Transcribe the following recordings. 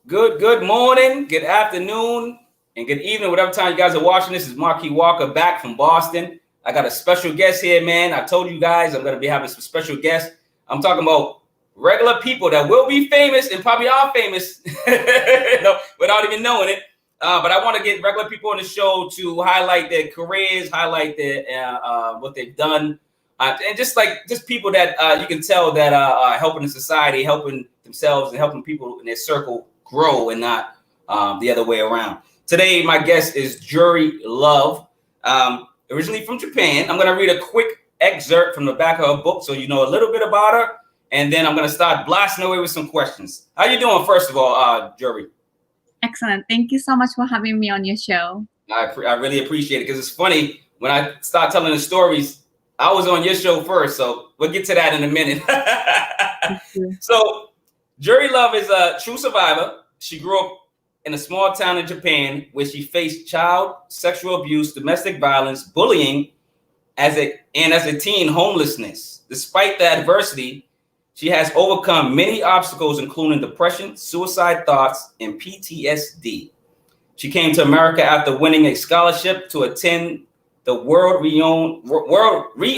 Good morning, good afternoon, and good evening, whatever time you guys are watching. This is Marquis Walker back from Boston. I got a special guest here, man. I told you guys I'm going to be having some special guests. I'm talking about regular people that will be famous and probably are famous without even knowing it. But I want to get regular people on the show to highlight their careers, highlight their what they've done, and just people that you can tell that are helping the society, helping themselves, and helping people in their circle grow, and not the other way around. Today, my guest is Juri Love, originally from Japan. I'm going to read a quick excerpt from the back of her book so you know a little bit about her, and then I'm going to start blasting away with some questions. How you doing, first of all, Juri? Excellent. Thank you so much for having me on your show. I really appreciate it, because it's funny, when I start telling the stories, I was on your show first, so we'll get to that in a minute. So Juri Love is a true survivor. She grew up in a small town in Japan where she faced child sexual abuse, domestic violence, bullying, as a teen, homelessness. Despite the adversity, she has overcome many obstacles, including depression, suicide thoughts, and PTSD. She came to America after winning a scholarship to attend the world-renowned Berklee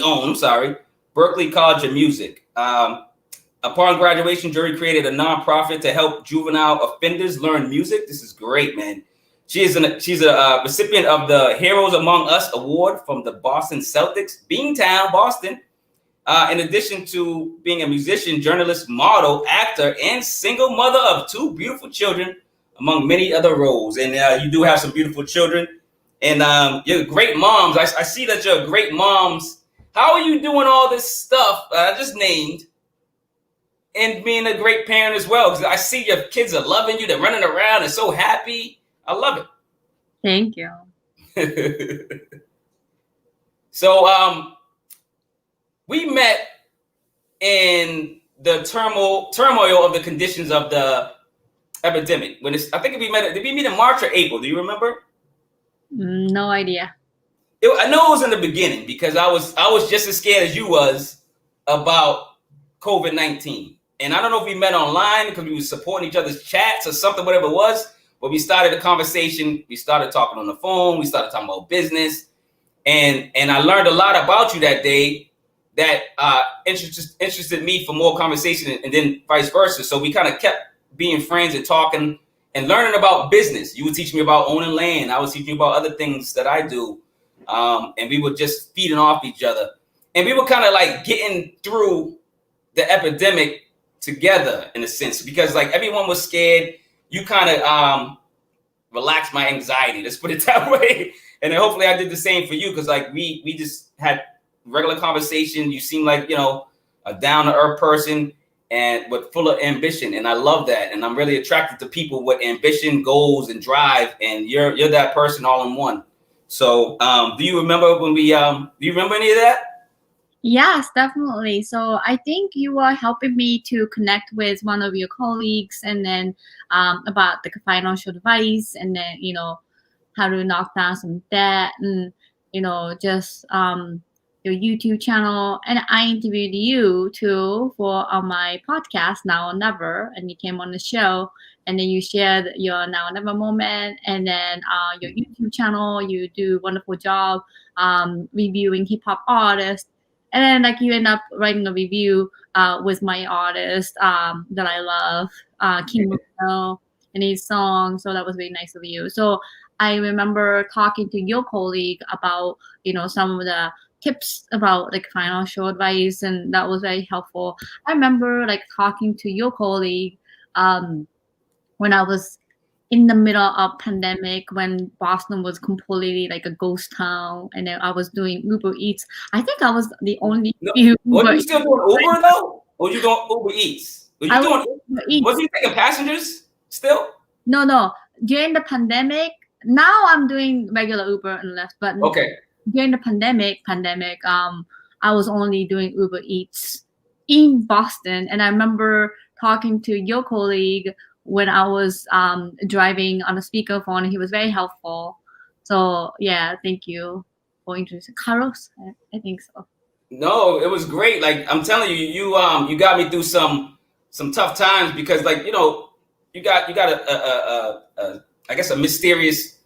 College of Music. Upon graduation, Juri created a nonprofit to help juvenile offenders learn music. This is great, man. She's a recipient of the Heroes Among Us Award from the Boston Celtics, Beantown, Boston. In addition to being a musician, journalist, model, actor, and single mother of two beautiful children, among many other roles. And you do have some beautiful children. And you're great moms. I see that you're great moms. How are you doing all this stuff I just named, and being a great parent as well? Because I see your kids are loving you. They're running around and so happy. I love it. Thank you. So we met in the turmoil of the conditions of the epidemic. I think did we meet in March or April? Do you remember? No idea. I know it was in the beginning, because I was just as scared as you was about COVID-19. And I don't know if we met online because we were supporting each other's chats or something, whatever it was. But we started a conversation. We started talking on the phone. We started talking about business. And I learned a lot about you that day that interested me for more conversation, and then vice versa. So we kind of kept being friends and talking and learning about business. You would teach me about owning land. I was teaching you about other things that I do. And we were just feeding off each other. And we were kind of like getting through the epidemic together, in a sense, because like everyone was scared. You kind of relaxed my anxiety, let's put it that way. And then hopefully I did the same for you, because like we just had regular conversation. You seem like, a down-to-earth person, and but full of ambition, and I love that. And I'm really attracted to people with ambition, goals, and drive. And you're that person all in one. So do you remember when do you remember any of that? Yes, definitely. So I think you were helping me to connect with one of your colleagues, and then about the financial advice, and then how to knock down some debt, and just your YouTube channel. And I interviewed you too for my podcast, Now or Never, and you came on the show, and then you shared your Now or Never moment, and then your YouTube channel. You do a wonderful job reviewing hip hop artists, and then like you end up writing a review with my artist that I love, King Mono, and his song. So that was very nice of you. So I remember talking to your colleague about some of the tips about like financial advice, and that was very helpful. I remember like talking to your colleague when I was in the middle of pandemic, when Boston was completely like a ghost town, and then I was doing Uber Eats. I think I was the only few. Were you still doing Uber though? Or were you doing Uber Eats? Was you taking passengers still? No. During the pandemic, now I'm doing regular Uber and Lyft, but okay. During the pandemic, I was only doing Uber Eats in Boston. And I remember talking to your colleague when I was driving on a speakerphone, and he was very helpful. So yeah, thank you for introducing Carlos. I think so. No, it was great. Like I'm telling you, you got me through some tough times, because like you got a I guess a mysterious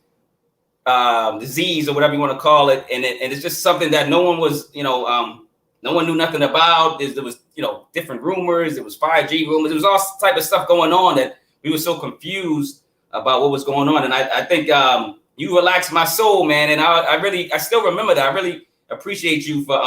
disease or whatever you want to call it, and it's just something that no one was, no one knew nothing about. There was, different rumors. There was 5G rumors. There was all type of stuff going on that we were so confused about what was going on. And I think you relaxed my soul, man. And I still remember that. I really appreciate you for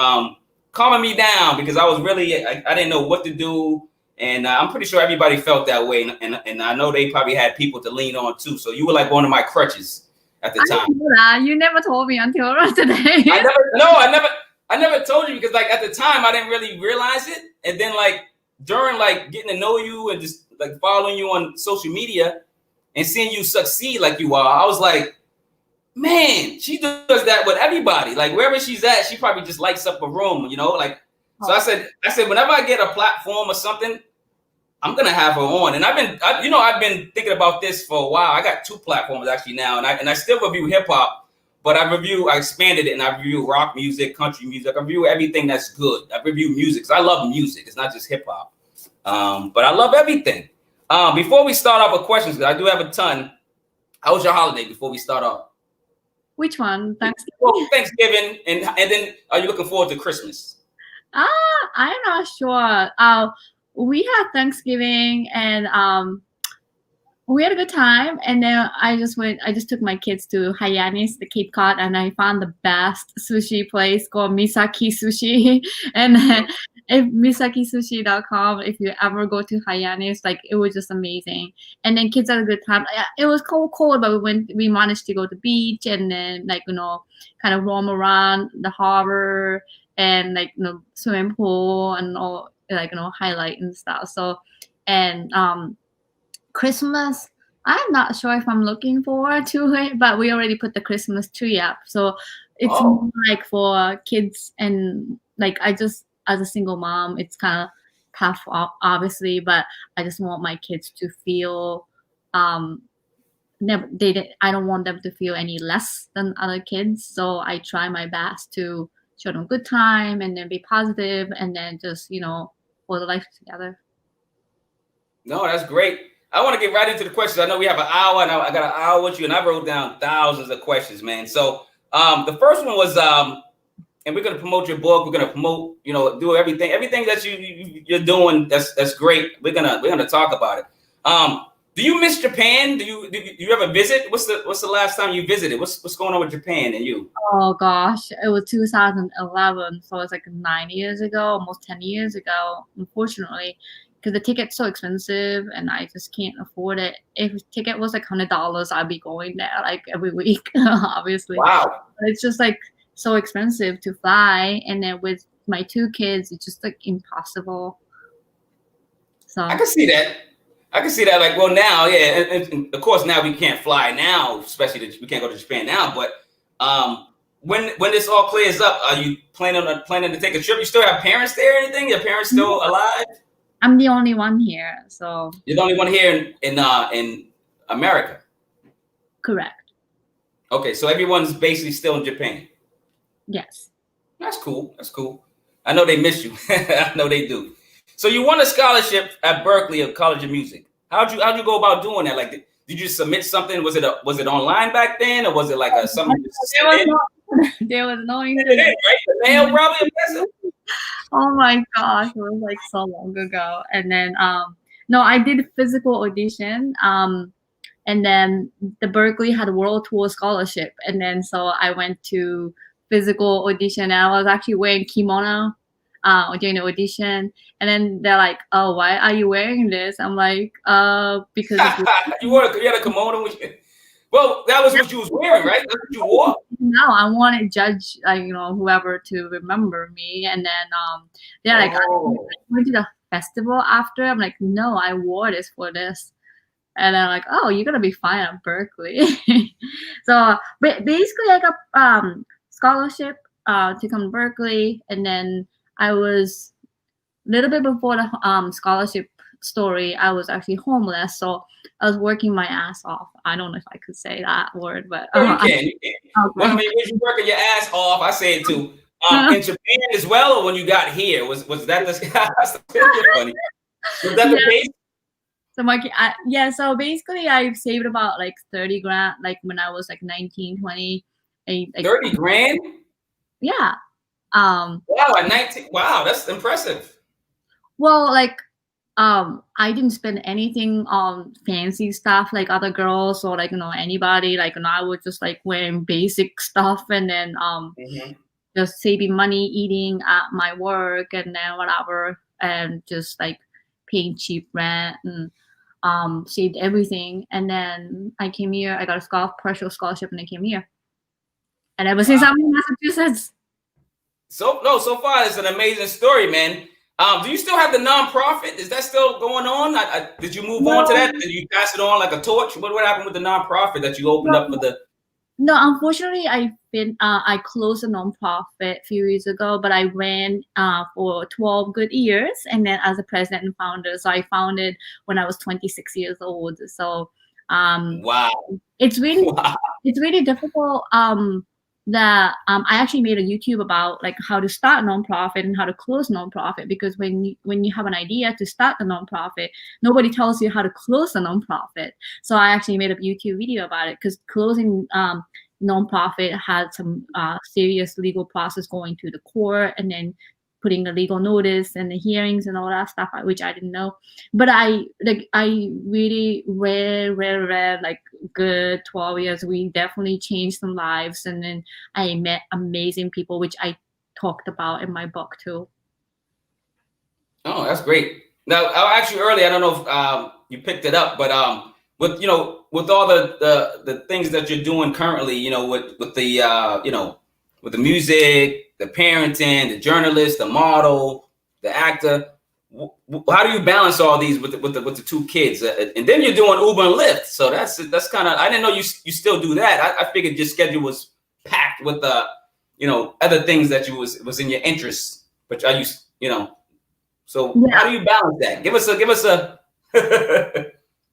calming me down, because I was really, I didn't know what to do. And I'm pretty sure everybody felt that way. And I know they probably had people to lean on too. So you were like one of my crutches at the time. didn't know that. You never told me until today. I never told you, because like at the time I didn't really realize it. And then like during like getting to know you and just like following you on social media and seeing you succeed like you are, I was like, man, she does that with everybody. Like wherever she's at, she probably just lights up a room, like. So I said, whenever I get a platform or something, I'm gonna have her on. And I've been thinking about this for a while. I got 2 platforms actually now, and I still review hip hop, but I expanded it, and I review rock music, country music. I review everything that's good. I review music because I love music. It's not just hip hop, but I love everything. Before we start off with questions, because I do have a ton. How was your holiday? Before we start off, Which one? Thanksgiving. Well, Thanksgiving, and then are you looking forward to Christmas? I'm not sure. We had Thanksgiving, and we had a good time. And then I just took my kids to Hyannis, the Cape Cod, and I found the best sushi place called Misaki Sushi. And if misakisushi.com, if you ever go to Hyannis, like it was just amazing. And then kids had a good time. It was cold, but we managed to go to the beach, and then kind of roam around the harbor, and like swimming pool and all, like highlight and stuff. So, and Christmas, I'm not sure if I'm looking forward to it, but we already put the Christmas tree up. So it's more like for kids, and like I just, as a single mom, it's kind of tough, obviously, but I just want my kids to feel I don't want them to feel any less than other kids. So I try my best to show them a good time, and then be positive, and then just hold the life together. No, that's great. I want to get right into the questions. I know we have an hour, and I got an hour with you, and I wrote down thousands of questions, man. So the first one was, and we're gonna promote your book. We're gonna promote, do everything that you're doing. That's great. We're gonna talk about it. Do you miss Japan? Do you ever visit? What's the last time you visited? What's going on with Japan and you? Oh gosh, it was 2011, so it's like 9 years ago, almost 10 years ago, unfortunately, because the ticket's so expensive and I just can't afford it. If the ticket was like $100, I'd be going there like every week, obviously. Wow. But it's just like so expensive to fly, and then with my 2 kids, it's just like impossible. So I can see that. Like, well, now, yeah, and of course, now we can't fly now, especially we can't go to Japan now. But when this all clears up, are you planning to take a trip? You still have parents there or anything? Your parents still alive? I'm the only one here, so you're the only one here in America. Correct. Okay, so everyone's basically still in Japan. Yes. That's cool. I know they miss you. I know they do. So you won a scholarship at Berkeley of College of Music. How'd you go about doing that? Like, did you submit something? Was it online back then, or was it like something? There was no internet. Right? The mail probably. Oh my gosh, it was like so long ago. And then no, I did a physical audition. And then the Berkeley had a world tour scholarship, and then so I went to physical audition, and I was actually wearing kimono during the audition, and then they're like, "Oh, why are you wearing this?" I'm like, because you had a kimono with you. Well, that was what you was wearing, right? That's what you wore. No, I wanted judge, whoever to remember me, and then they're like, "I went to the festival after." I'm like, "No, I wore this for this." And I'm like, "Oh, you're gonna be fine at Berkeley." So basically, I got scholarship to come to Berkeley, and then I was a little bit before the scholarship story. I was actually homeless, so I was working my ass off. I don't know if I could say that word, but you can. Okay. Well, I mean, was you working your ass off? I say it too. In Japan as well, or when you got here, was that the? That's funny. Was that the case? So market, yeah. So basically, I've saved about like 30 grand, like when I was like 19, 20. Like 30 grand? yeah. Um. Wow, at 19. Wow, that's impressive. Well, like I didn't spend anything on fancy stuff like other girls or like anybody. Like I was just like wearing basic stuff and then Mhm. just saving money, eating at my work, and then whatever, and just like paying cheap rent and saved everything. And then I came here. I got a partial scholarship, and I came here. And ever since Wow. I'm in Massachusetts. So far it's an amazing story, man. Do you still have the nonprofit? Is that still going on? Did you move on to No, that? Did you pass it on like a torch? What happened with the nonprofit that you opened up for the? no, unfortunately, I closed a nonprofit a few years ago, but I ran for 12 good years, and then as a president and founder. So I founded when I was 26 years old. So um, Wow. it's really Wow. it's really difficult. That I actually made a YouTube about like how to start a nonprofit and how to close nonprofit, because when you have an idea to start a nonprofit, nobody tells you how to close a nonprofit. So I actually made a YouTube video about it, because closing nonprofit had some serious legal process going to the court, and then putting the legal notice and the hearings and all that stuff, which I didn't know. But I really read like good 12 years. We definitely changed some lives, and then I met amazing people, which I talked about in my book too. Oh, that's great. Now, I asked you earlier. I don't know if you picked it up, but with with all the things that you're doing currently, with the with the music, the parenting, the journalist, the model, the actor. How do you balance all these with the two kids? And then you're doing Uber and Lyft, so that's kind of. I didn't know you still do that. I figured your schedule was packed with other things that was in your interests, but I so how Yeah. do you balance that? Give us a.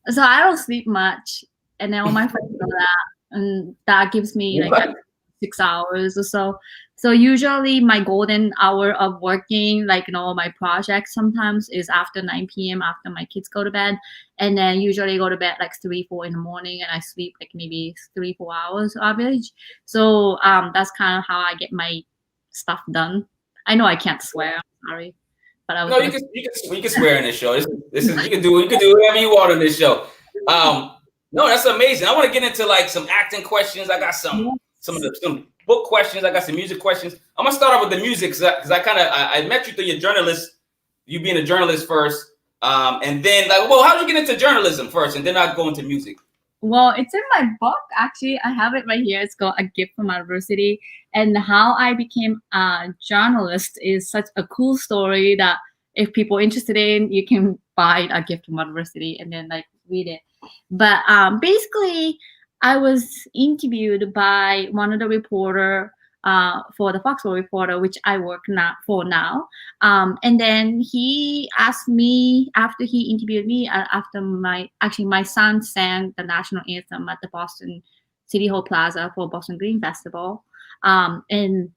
So I don't sleep much, and then all my friends know that, and that gives me like What? 6 hours or so. So usually my golden hour of working, like my projects sometimes is after 9 p.m. after my kids go to bed, and then usually go to bed like 3, 4 in the morning, and I sleep like maybe 3, 4 hours average. So that's kind of how I get my stuff done. I know I can't swear. I'm sorry, but I was No, gonna. you can swear in this show. This is you can do whatever you want on this show. No, that's amazing. I want to get into like some acting questions. I got some book questions. I got some music questions. I'm gonna start off with the music because I met you through you being a journalist first, and then like, well, how did you get into journalism first, and then I go into music. Well, it's in my book actually. I have it right here. It's called A Gift from Adversity. And how I became a journalist is such a cool story that if people are interested in, you can buy A Gift from Adversity and then like read it. But basically, I was interviewed by one of the reporter for the Foxborough Reporter, which I work for now. And then he asked me after he interviewed me, after my son sang the national anthem at the Boston City Hall Plaza for Boston Green Festival. And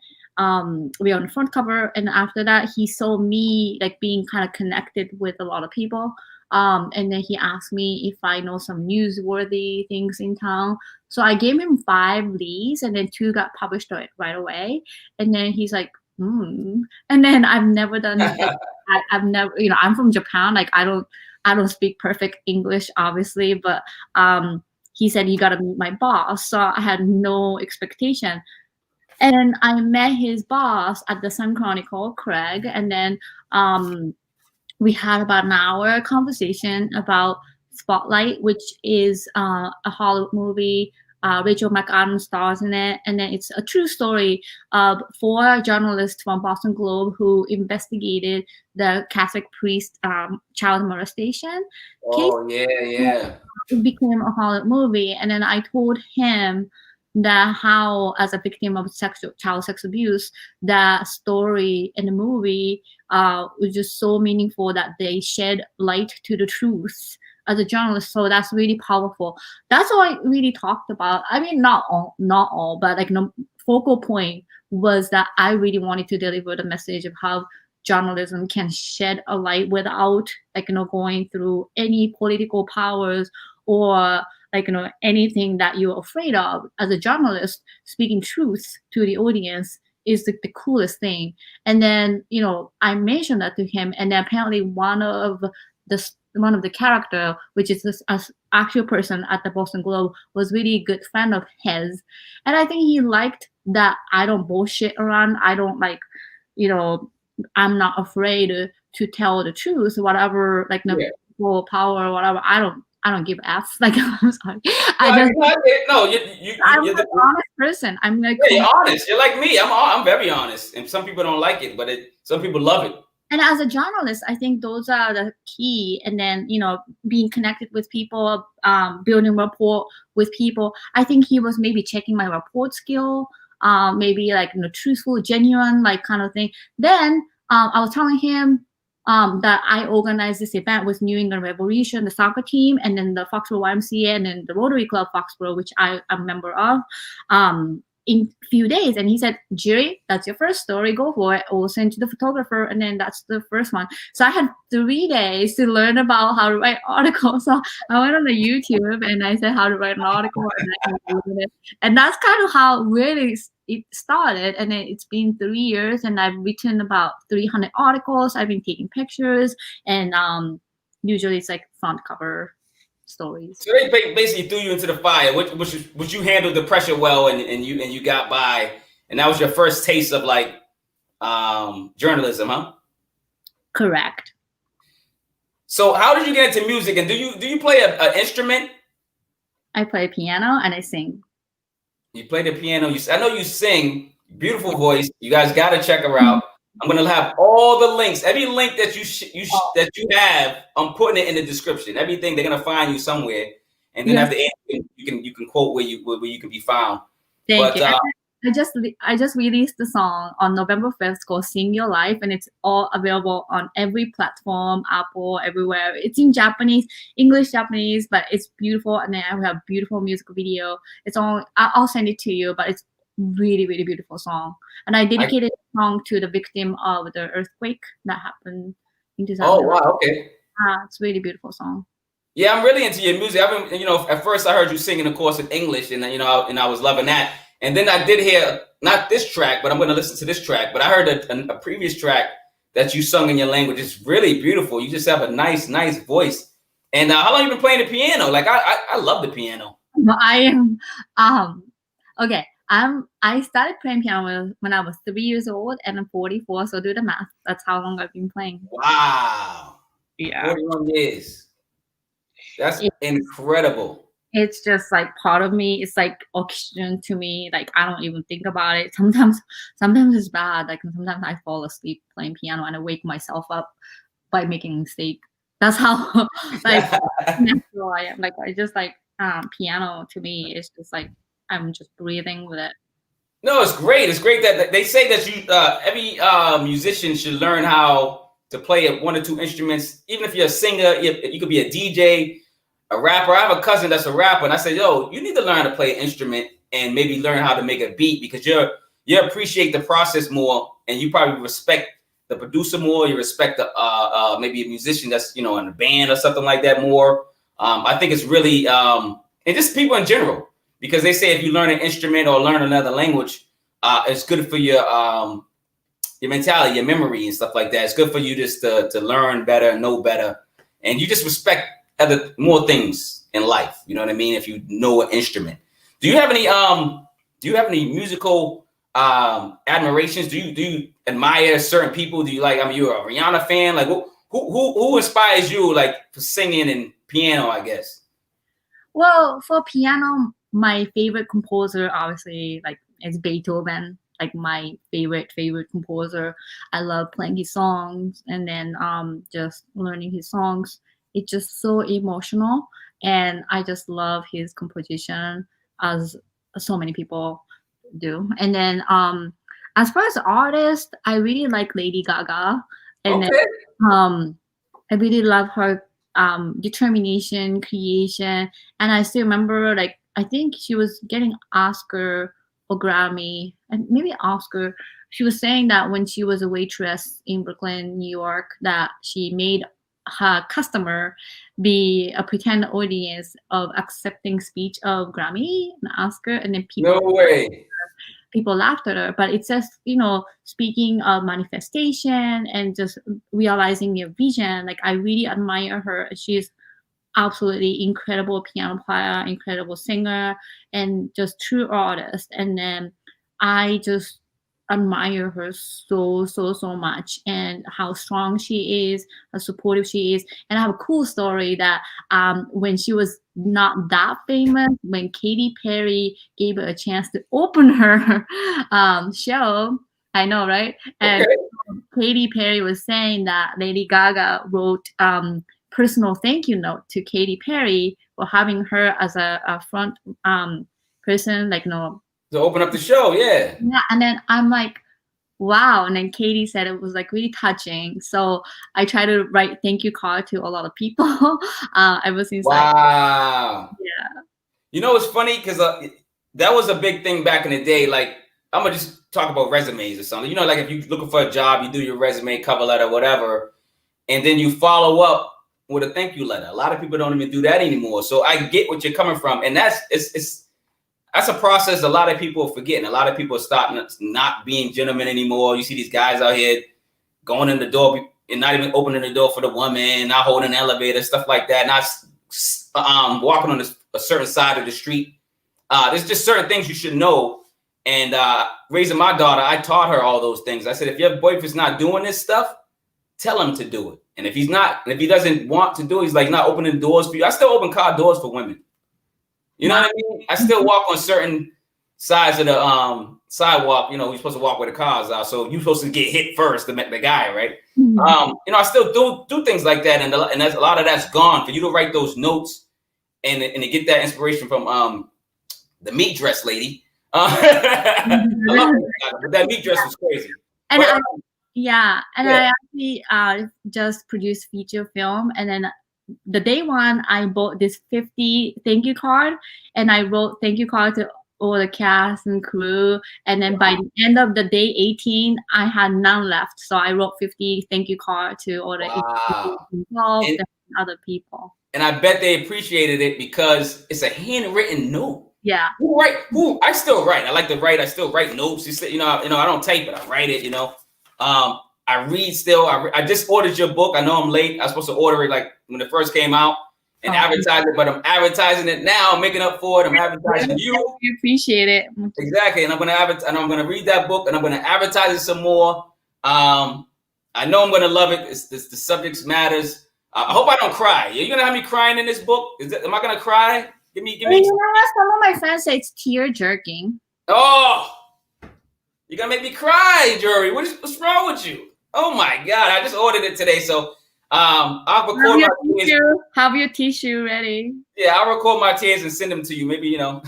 we were on the front cover. And after that, he saw me like being kind of connected with a lot of people. And then he asked me if I know some newsworthy things in town. So I gave him 5 leads, and then 2 got published right away. And then he's like, And then I've never done. I've never, I'm from Japan. Like I don't speak perfect English, obviously, but he said you got to meet my boss. So I had no expectation. And I met his boss at the Sun Chronicle, Craig, and then we had about an hour conversation about Spotlight, which is a Hollywood movie. Rachel McAdams stars in it, and then it's a true story of 4 journalists from Boston Globe who investigated the Catholic priest child molestation case. Oh yeah. It became a Hollywood movie, and then I told him that how, as a victim of child sex abuse, that story in the movie was just so meaningful that they shed light to the truth as a journalist. So that's really powerful. That's what I really talked about. I mean, not all, but like the focal point was that I really wanted to deliver the message of how journalism can shed a light without like going through any political powers or like anything that you're afraid of. As a journalist, speaking truth to the audience is the coolest thing. And then I mentioned that to him, and then apparently one of the character, which is this actual person at the Boston Globe, was really good friend of his, and I think he liked that I don't bullshit around. I don't I'm not afraid to tell the truth, whatever people power or whatever. I don't give F. Like I'm sorry. I'm an honest person. I'm like you're honest. You're like me. I'm very honest, and some people don't like it, but some people love it. And as a journalist, I think those are the key. And then, being connected with people, building rapport with people. I think he was maybe checking my rapport skill, maybe like truthful, genuine, like kind of thing. Then I was telling him that I organized this event with New England Revolution, the soccer team, and then the Foxborough YMCA, and then the Rotary Club Foxborough, which I'm a member of. In a few days, and he said, Juri, that's your first story, go for it. We'll send to the photographer, and then that's the first one. So I had 3 days to learn about how to write articles. So I went on the YouTube and I said how to write an article, and that's kind of how really it started. And then it's been 3 years, and I've written about 300 articles. I've been taking pictures, and usually it's like front cover stories. So they basically threw you into the fire, which you handled the pressure well, and you got by, and that was your first taste of like journalism, huh? Correct. So how did you get into music, and do you play an instrument? I play piano and I sing. You play the piano. I know you sing. Beautiful voice. You guys got to check her out. I'm gonna have all the links. Every link that that you have, I'm putting it in the description. Everything, they're gonna find you somewhere, and then at the end you can quote where you can be found. Thank you. I just released the song on November 5th called "Sing Your Life," and it's all available on every platform, Apple, everywhere. It's in Japanese, English, Japanese, but it's beautiful, and then I have a beautiful music video. It's all. I'll send it to you, but it's really, really beautiful song, and I dedicated the song to the victim of the earthquake that happened in 2000. Oh wow, okay. It's a really beautiful song. Yeah, I'm really into your music. I've been, at first I heard you singing, of course, in English, and and I was loving that. And then I did hear not this track, but I'm going to listen to this track. But I heard a previous track that you sung in your language. It's really beautiful. You just have a nice voice. And how long have you been playing the piano? Like I love the piano. I am okay. I started playing piano when I was 3 years old, and I'm 44. So do the math. That's how long I've been playing. Wow. Yeah. 41 years. That's incredible. It's just like part of me. It's like oxygen to me. Like I don't even think about it. Sometimes it's bad. Like sometimes I fall asleep playing piano and I wake myself up by making a mistake. That's how like natural I am. Like I just like piano to me is just like I'm just breathing with it. No, it's great. It's great that they say that you every musician should learn how to play 1 or 2 instruments. Even if you're a singer, you could be a DJ, a rapper. I have a cousin that's a rapper, and I said, yo, you need to learn to play an instrument and maybe learn how to make a beat, because you appreciate the process more, and you probably respect the producer more. You respect the maybe a musician that's in a band or something like that more. I think it's really and just people in general, because they say if you learn an instrument or learn another language, it's good for your mentality, your memory, and stuff like that. It's good for you just to learn better, know better, and you just respect more things in life. You know what I mean? If you know an instrument. Do you have any musical admirations? Do you admire certain people? Do you like? I mean, you're a Rihanna fan. Like, who inspires you, like, for singing and piano? I guess. Well, for piano, my favorite composer obviously is Beethoven. Like my favorite composer. I love playing his songs, and then just learning his songs. It's just so emotional, and I just love his composition, as so many people do. And then as far as artists, I really like Lady Gaga, and then I really love her determination, creation. And I still remember, like, I think she was getting Oscar or Grammy and maybe Oscar. She was saying that when she was a waitress in Brooklyn, New York, that she made her customer be a pretend audience of accepting speech of Grammy and Oscar, and then No way. people laughed at her. But it's just, you know, speaking of manifestation and just realizing your vision. Like I really admire her. She's absolutely incredible piano player, incredible singer, and just true artist. And then I just admire her so much, and how strong she is, how supportive she is. And I have a cool story that when she was not that famous, when Katy Perry gave her a chance to open her show, I know, right? And Okay. Katy Perry was saying that Lady Gaga wrote personal thank you note to Katy Perry for having her as a front person, like, you know. To open up the show, yeah. Yeah, and then I'm like, wow. And then Katie said it was like really touching. So I try to write thank you card to a lot of people ever since. Wow. Yeah. You know, it's funny because that was a big thing back in the day. Like, I'm gonna just talk about resumes or something. You know, like if you're looking for a job, you do your resume, cover letter, whatever, and then you follow up with a thank you letter. A lot of people don't even do that anymore. So I get what you're coming from, and that's a process a lot of people are forgetting. A lot of people are starting not being gentlemen anymore. You see these guys out here going in the door and not even opening the door for the woman, not holding an elevator, stuff like that, not walking on a certain side of the street. There's just certain things you should know. And raising my daughter, I taught her all those things. I said, if your boyfriend's not doing this stuff, tell him to do it. And if he doesn't want to do it, he's like not opening doors for you. I still open car doors for women. You know what I mean? I still walk on certain sides of the sidewalk. You know, you're supposed to walk where the cars are, so you're supposed to get hit first, the guy, right? Mm-hmm. You know, I still do things like that, and that's, a lot of that's gone. For you to write those notes and to get that inspiration from the meat dress lady. I love that, but that meat dress was crazy. And But, I actually just produced feature film, and then the day one I bought this 50 thank you card, and I wrote thank you card to all the cast and crew, and then by the end of the day 18 I had none left, so I wrote 50 thank you card to all the wow. involved and other people. And I bet they appreciated it because it's a handwritten note. Yeah. I still write. I like to write. I still write notes. You know, I don't type it. I write it. You know, I read still. I just ordered your book. I know I'm late. I was supposed to order it like when it first came out and advertise it, but I'm advertising it now. I'm making up for it. I'm advertising you. We appreciate it. Exactly, and I'm gonna read that book, and I'm gonna advertise it some more. I know I'm gonna love it. The subject matters. I hope I don't cry. Are you gonna have me crying in this book? Am I gonna cry? Give me. You know, some of my friends say it's tear jerking. Oh, you're gonna make me cry, Juri. What's wrong with you? Oh my God! I just ordered it today, so I'll record my tears. Have your tissue ready. Yeah, I'll record my tears and send them to you. Maybe, you know.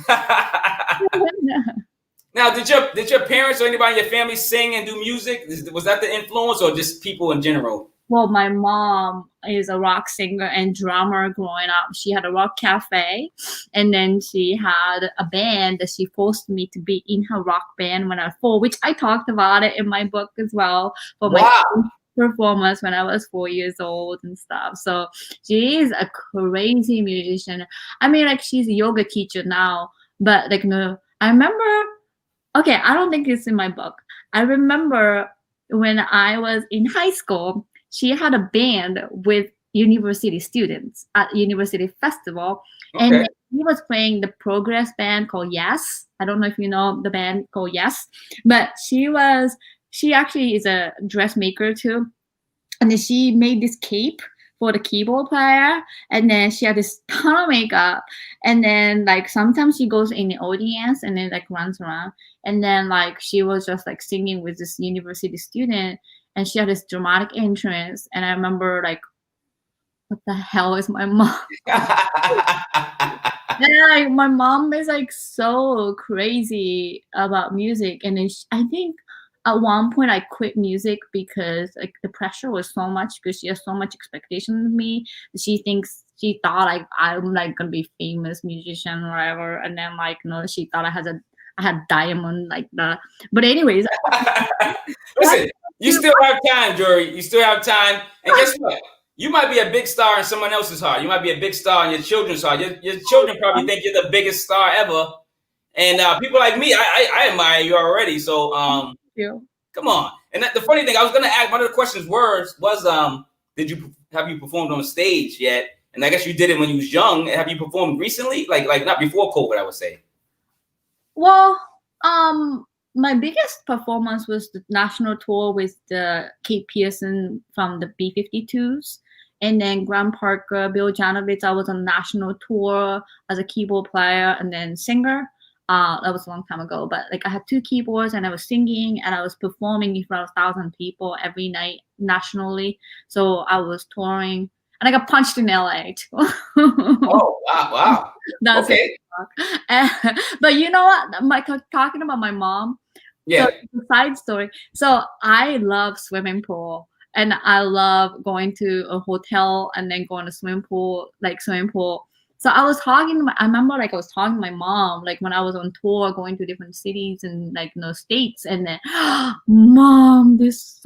Now, did your parents or anybody in your family sing and do music? Was that the influence, or just people in general? Well, my mom is a rock singer and drummer growing up. She had a rock cafe, and then she had a band that she forced me to be in her rock band when I was 4, which I talked about it in my book as well for my performance when I was 4 years old and stuff. So she is a crazy musician. I mean, like, she's a yoga teacher now, but like, no, I remember. Okay, I don't think it's in my book. I remember when I was in high school, she had a band with university students at university festival, and he was playing the progress band called Yes. I don't know if you know the band called Yes, but she actually is a dressmaker too, and then she made this cape for the keyboard player, and then she had this ton of makeup, and then like sometimes she goes in the audience and then like runs around, and then like she was just like singing with this university student, and she had this dramatic entrance, and I remember like, what the hell is my mom? And like my mom is like so crazy about music, and I think at one point I quit music because like the pressure was so much, because she has so much expectation of me. She thought like I'm like gonna be famous musician or whatever, and then like, no, she thought I had a I had diamond like the. But anyways, Listen, you still have time, Juri. You still have time. And guess what? You might be a big star in someone else's heart. You might be a big star in your children's heart. Your children probably think you're the biggest star ever. And people like me, I admire you already. So come on. And the funny thing, I was gonna ask, one of the questions was have you performed on stage yet? And I guess you did it when you was young. Have you performed recently? Like not before COVID, I would say. Well, my biggest performance was the national tour with the Kate Pearson from the B-52s, and then Graham Parker, Bill Janovitz. I was on a national tour as a keyboard player and then singer. That was a long time ago, but like I had 2 keyboards and I was singing and I was performing in front of 1,000 people every night nationally. So I was touring and I got punched in LA too. Oh, wow. That's okay. But you know what? Talking about my mom. Yeah. So the side story. So I love swimming pool. And I love going to a hotel and then going to swimming pool. So I was talking. I remember I was talking to my mom when I was on tour, going to different cities and states, and then, Mom, this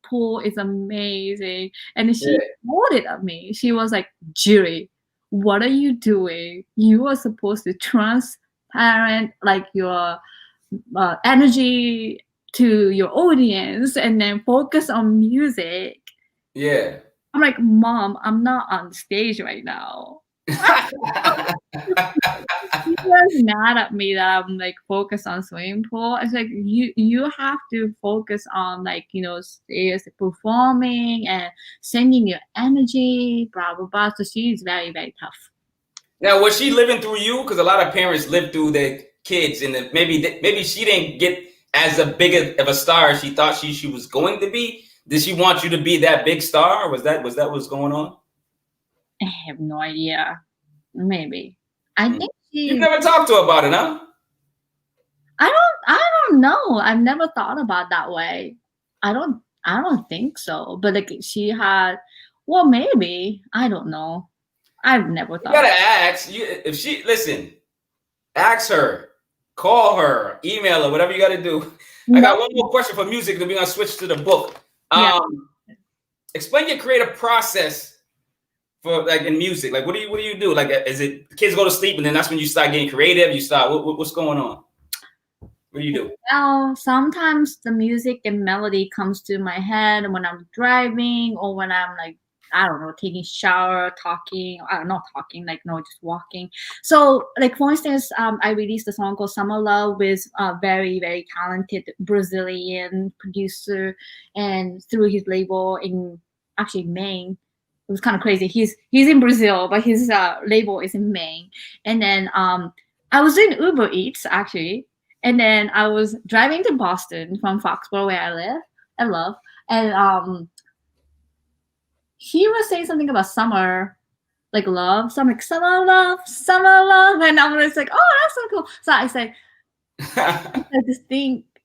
pool is amazing, and she quoted at me. She was like, "Juri, what are you doing? You are supposed to transparent your energy to your audience, and then focus on music." Yeah. I'm like, "Mom, I'm not on stage right now." She was mad at me that I'm focused on swimming pool. It's like you have to focus on stage performing and sending your energy, blah blah blah. So she's very, very tough. Now, was she living through you? Because a lot of parents live through their kids, and maybe she didn't get as big of a star as she thought she was going to be. Did she want you to be that big star? Or was that what's going on? I have no idea. Maybe. I think you never talked to her about it, huh? I don't know. I've never thought about that way. I don't think so. But she had, well, maybe. I don't know. I've never thought. You gotta ask. If she listen, ask her, call her, email her, whatever you gotta do. I got one more question for music, then we're gonna switch to the book. Explain your creative process for in music. What do you do? Is it kids go to sleep and then that's when you start getting creative? You start what's going on? What do you do? Well, sometimes the music and melody comes to my head when I'm driving or when I'm I don't know, taking shower, talking. Not talking, just walking. So, for instance, I released a song called "Summer Love" with a very, very talented Brazilian producer, and through his label in Maine. It was kind of crazy. He's in Brazil, but his label is in Maine. And then I was doing Uber Eats actually, and then I was driving to Boston from Foxborough, where I love, and he was saying something about summer, love. So I'm like, summer love, and I was like, oh, that's so cool. So I said distinct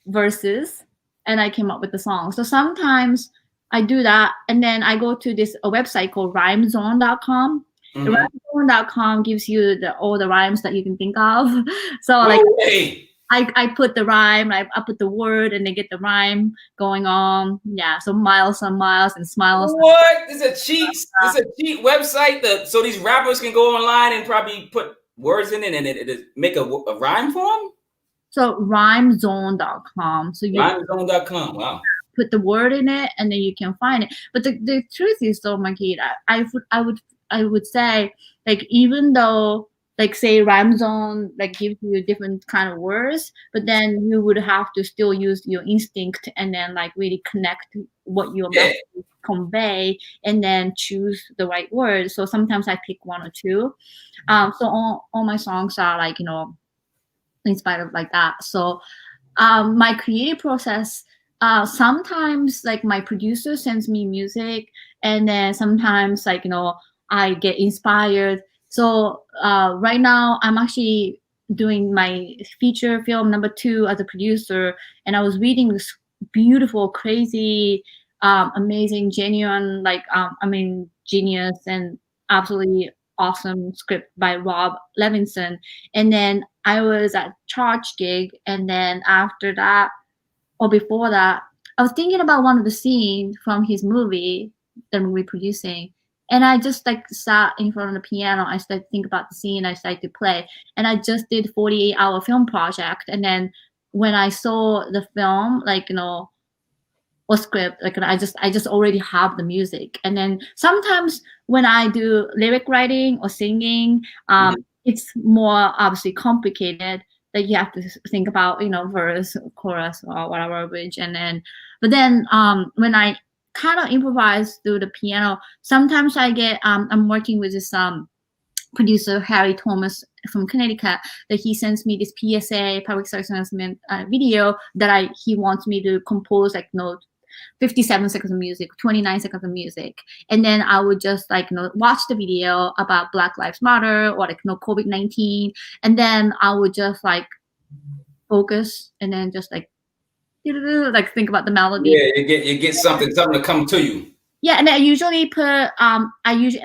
verses, and I came up with the song. So sometimes I do that, and then I go to a website called rhymezone.com. Mm-hmm. Rhymezone.com gives you all the rhymes that you can think of. So I put the rhyme, I put the word, and they get the rhyme going on. Yeah, so miles and miles and smiles. What? This is a cheat website so these rappers can go online and probably put words in it and it make a rhyme for them? So rhymezone.com. So rhymezone.com. Wow. Put the word in it and then you can find it. But the truth is though, Makita, I would say even though say Rhymezone gives you different kind of words, but then you would have to still use your instinct and then really connect what you're about to convey and then choose the right word. So sometimes I pick one or two. So all my songs are inspired of that. So my creative process, sometimes my producer sends me music, and then sometimes I get inspired. So right now I'm actually doing my feature film number 2 as a producer, and I was reading this beautiful, crazy, amazing, genuine, genius and absolutely awesome script by Rob Levinson. And then I was at Charge gig, and then after that, or before that, I was thinking about one of the scenes from his movie that we're producing. And I just like sat in front of the piano. I started to think about the scene. I started to play. And I just did 48-hour film project. And then when I saw the film, like, or script, like I just already have the music. And then sometimes when I do lyric writing or singing, it's more obviously complicated, that you have to think about, verse, chorus, or whatever bridge. And then but then when I kind of improvise through the piano, sometimes I get I'm working with this producer Harry Thomas from Connecticut, that he sends me this PSA, public service announcement video, that he wants me to compose, like 57 seconds of music, 29 seconds of music. And then I would just watch the video about Black Lives Matter, or COVID-19. And then I would just focus, and then just think about the melody. Yeah, you get something to come to you. Yeah, and I usually put I use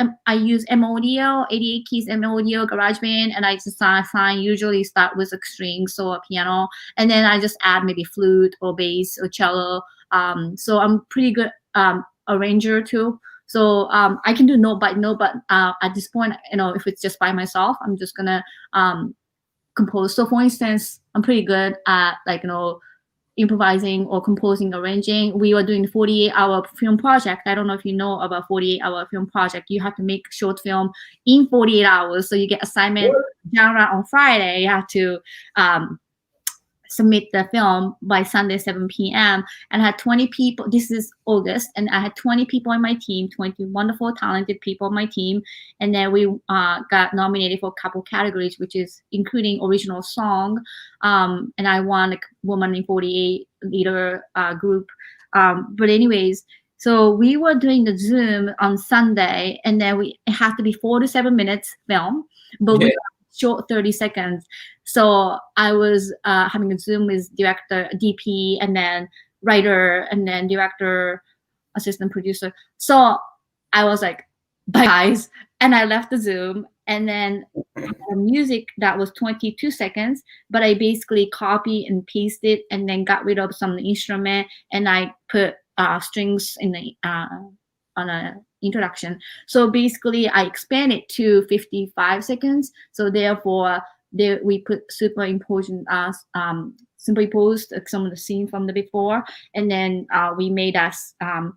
M Audio, 88 keys M Audio, GarageBand, and I just usually start with a string, so a piano, and then I just add maybe flute or bass or cello. So I'm pretty good arranger too. So I can do note by note, but at this point, if it's just by myself, I'm just gonna compose. So for instance, I'm pretty good at improvising or composing, arranging. We were doing the 48-hour film project. I don't know if you know about 48-hour film project. You have to make short film in 48 hours. So you get assignment genre on Friday. You have to submit the film by Sunday, 7 p.m. And I had 20 people. This is August. And I had 20 people on my team, 20 wonderful, talented people on my team. And then we got nominated for a couple categories, which is including original song. And I won a Woman in 48 leader group. But anyways, so we were doing the Zoom on Sunday, and then it had to be 4 to 7 minutes film, but we short 30 seconds. So I was having a Zoom with director, DP, and then writer, and then director, assistant producer. So I was like, bye guys. And I left the Zoom, and then the music that was 22 seconds, but I basically copied and pasted, and then got rid of some instrument, and I put strings in the on a introduction. So basically I expanded to 55 seconds. So therefore we put superimposed some of the scene from the before, and then we made us kind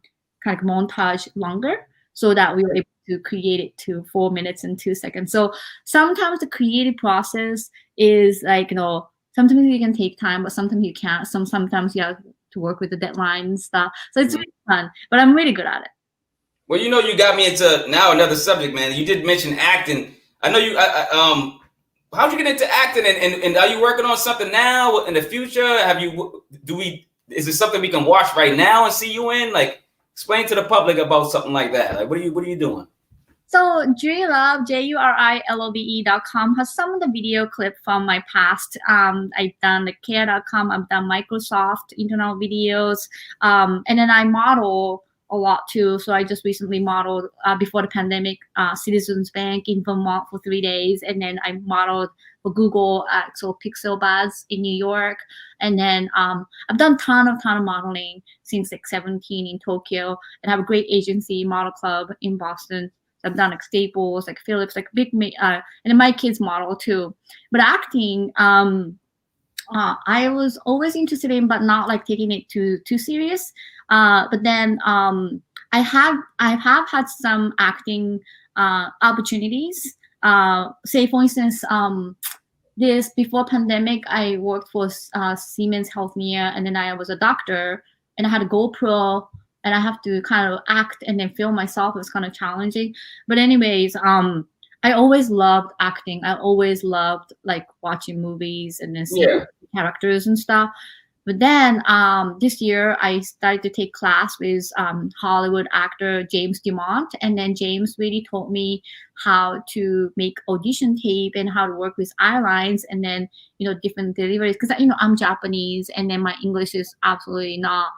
of montage longer, so that we were able to create it to 4 minutes and 2 seconds. So sometimes the creative process is sometimes you can take time, but sometimes you can't. Sometimes you have to work with the deadline and stuff. So it's really fun, but I'm really good at it. Well, you got me into now another subject, man. You did mention acting. I know you. How'd you get into acting, and are you working on something now in the future? Is it something we can watch right now and see you in? Explain to the public about something like that. What are you doing? So Juri Love, JURILOVE.com has some of the video clip from my past. I've done the care.com, I've done Microsoft internal videos, and then I model a lot too. So I just recently modeled before the pandemic, Citizens Bank in Vermont for 3 days, and then I modeled for Google Pixel Buzz in New York, and then I've done ton of modeling since 17 in Tokyo, and I have a great agency, Model Club in Boston. So I've done Staples, Philips, big, and then my kids model too. But acting, I was always interested in, but not taking it too serious. But then I have had some acting opportunities. Say for instance, this before pandemic, I worked for Siemens Healthineers, and then I was a doctor, and I had a GoPro, and I have to kind of act and then film myself. It was kind of challenging. But anyways, I always loved acting. I always loved watching movies and then seeing characters and stuff. But then this year I started to take class with Hollywood actor James Dumont, and then James really taught me how to make audition tape and how to work with eye lines, and then different deliveries, because I'm Japanese, and then my English is absolutely not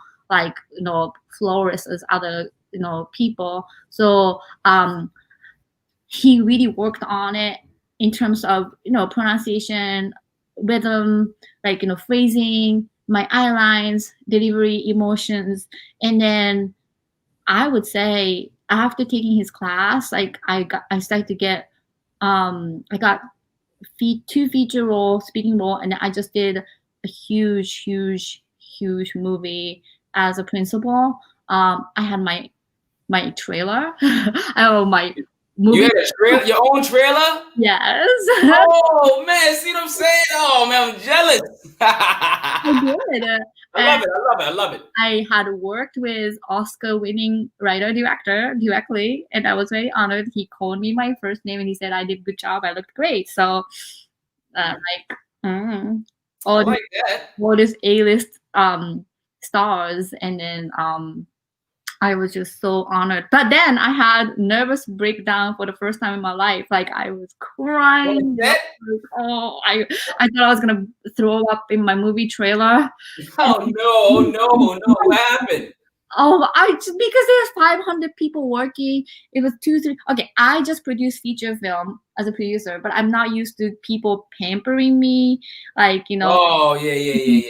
flawless as other people. So he really worked on it in terms of, pronunciation, rhythm, like, phrasing, my eye lines, delivery, emotions. And then I would say after taking his class, like I started to get, I got two feature role, speaking role, and I just did a huge movie as a principal. I had my trailer. I have my You movie. had a trailer, your own trailer? Yes. Oh man, see what I'm saying? Oh man, I'm jealous. I did. I love it. I love it. I love it. I had worked with Oscar-winning writer-director directly, and I was very honored. He called me my first name, and he said I did a good job. I looked great. So, I all like that. these A-list stars, and then I was just so honored. But then I had nervous breakdown for the first time in my life. Like I was crying. I thought I was gonna throw up in my movie trailer. Oh no! What happened? Oh, because there's 500 people working. It was 2-3. Okay, I just produced feature film as a producer, but I'm not used to people pampering me, like Oh yeah.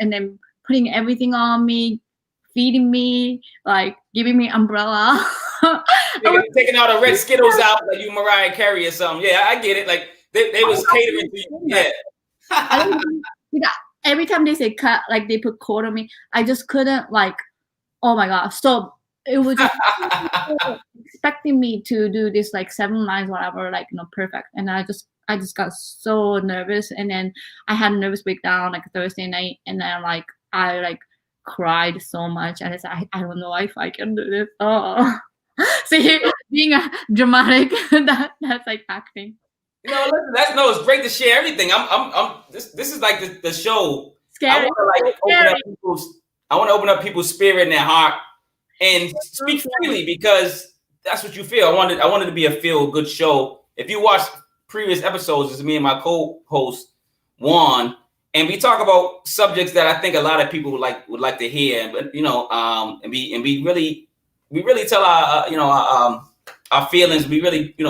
and then putting everything on me, feeding me, like giving me umbrella. Taking all the red Skittles out like you Mariah Carey or something. Yeah, I get it. Like they was catering to you. Yeah. Every time they say cut, like they put code on me, I just couldn't like. Oh my god! So it was just expecting me to do this like 7 lines, whatever, like perfect, and I just got so nervous, and then I had a nervous breakdown like Thursday night, and then I cried so much, and I said I don't know if I can do this. Oh, see, being a dramatic, that's like acting. Listen, it's great to share everything. This is like the show. Scary. I want to open up people's spirit and their heart and speak freely because that's what you feel. I wanted to be a feel good show. If you watch previous episodes, it's me and my co-host Juan, and we talk about subjects that I think a lot of people would like to hear. But and we really tell our feelings. We really we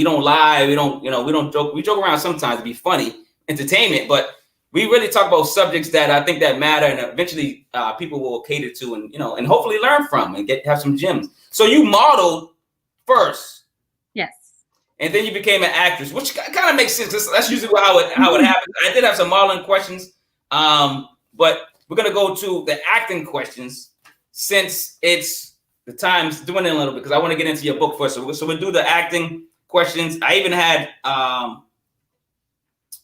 don't lie. We don't joke. We joke around sometimes to be funny, entertainment, but we really talk about subjects that I think that matter, and eventually people will cater to, and hopefully learn from and have some gems. So you modeled first, yes, and then you became an actress, which kind of makes sense. That's usually how it happens. I did have some modeling questions, but we're gonna go to the acting questions since it's the time's doing it a little bit because I want to get into your book first. So we'll do the acting questions. I even had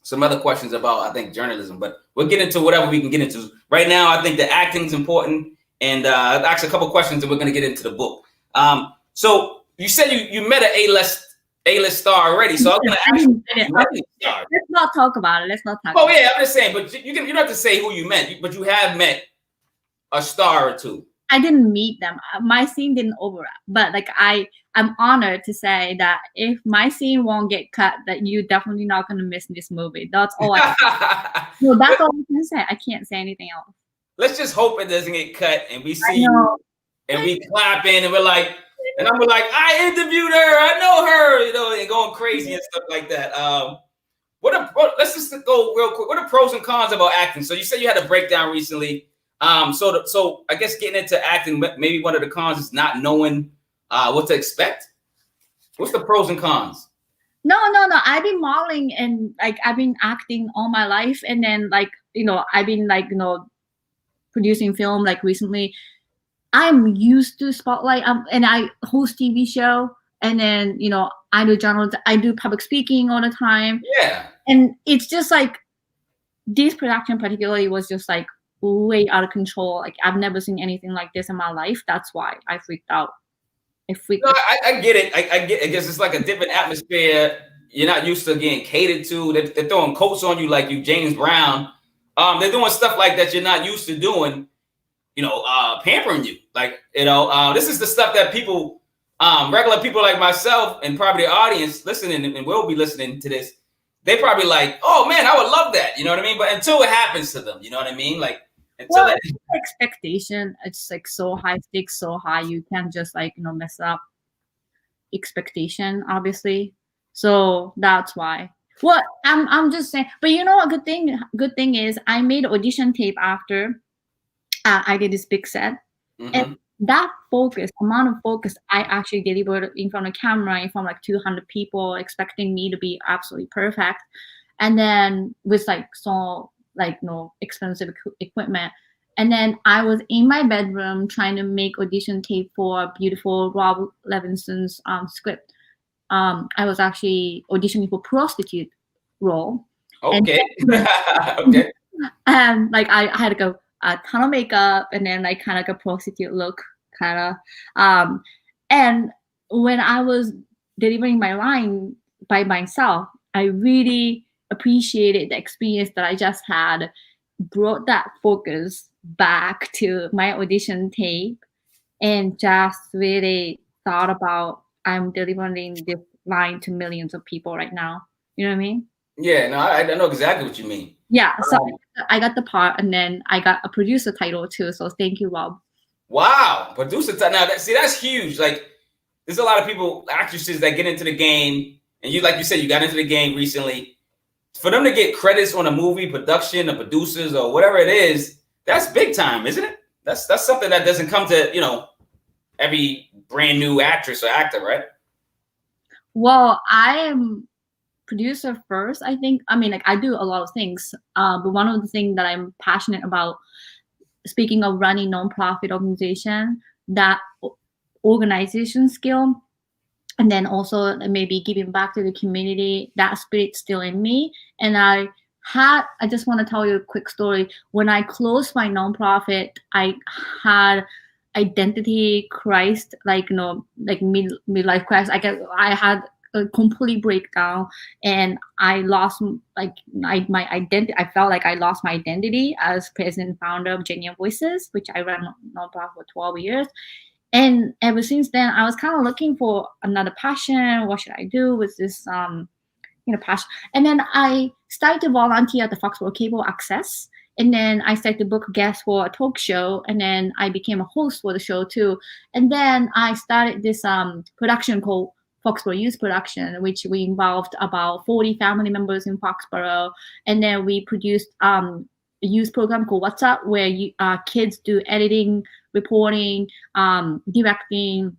some other questions about, I think, journalism, but we'll get into whatever we can get into. Right now, I think the acting is important, and I've asked a couple questions, and we're going to get into the book. So you said you met an A-list star already, so I'm going to ask you. Let's not talk about it. Oh yeah, I'm just saying, but you don't have to say who you met, but you have met a star or two. I didn't meet them. My scene didn't overlap, but I'm honored to say that if my scene won't get cut, that you're definitely not going to miss this movie. That's all that's all I can say. I can't say anything else. Let's just hope it doesn't get cut, and we see you, and we clapping, and we're like, and I'm like, I interviewed her, I know her, and going crazy and stuff like that. Let's just go real quick. What are pros and cons about acting? So you said you had a breakdown recently. So I guess getting into acting, maybe one of the cons is not knowing what to expect. What's the pros and cons? No. I've been modeling and I've been acting all my life, and then I've been producing film recently. I'm used to spotlight, and I host TV show, and then I do journalism, I do public speaking all the time. Yeah, and it's just this production particularly was just way out of control. I've never seen anything like this in my life. That's why I freaked out. I get it. I guess it's like a different atmosphere. You're not used to getting catered to. They're throwing coats on you like you James Brown. They're doing stuff like that you're not used to doing. Pampering you. This is the stuff that people, regular people like myself and probably the audience listening and will be listening to this. They probably oh man, I would love that. You know what I mean? But until it happens to them, you know what I mean? Expectation, it's so high stakes, so high, you can't just mess up. expectation, obviously. So that's why. Well, I'm just saying. But you know what? Good thing is I made audition tape after I did this big set, and Mm-hmm. that amount of focus, I actually delivered in front of camera, in front of like 200 people, expecting me to be absolutely perfect, and then with like so like no expensive equipment. And then I was in my bedroom trying to make audition tape for beautiful Rob Levinson's script. I was actually auditioning for prostitute role, and Okay. Okay. and like I had like a ton of makeup and then like kind of like a prostitute look kind of. And when I was delivering my line by myself, I really appreciated the experience that I just had, brought that focus back to my audition tape, and just really thought about I'm delivering this line to millions of people right now. You know what I mean? Yeah, no, I know exactly what you mean. Yeah, so Um, I got the part, and then I got a producer title too. So thank you, Rob. wow, producer time. Now, see, that's huge. Like, there's a lot of people, actresses that get into the game, and you, like you said, you got into the game recently. For them to get credits on a movie production, the producers, or whatever it is, that's big time, isn't it? That's something that doesn't come to every brand new actress or actor, right? Well, I am producer first. I think. I mean, like I do a lot of things, but one of the things that I'm passionate about, speaking of running nonprofit organization, that organization skill, and then also maybe giving back to the community, that spirit's still in me. And I just want to tell you a quick story. When I closed my nonprofit, I had identity crisis, like like midlife crisis. I had a complete breakdown, and I lost my identity. I felt like I lost my identity as president and founder of Genuine Voices, which I ran nonprofit for 12 years. And ever since then, I was kind of looking for another passion. What should I do with this passion? And then I started to volunteer at the Foxborough Cable Access, and then I started to book guests for a talk show, and then I became a host for the show too. And then I started this production called Foxborough Youth Production, which we involved about 40 family members in Foxborough, and then we produced a youth program called What's Up, where kids do editing, reporting, directing,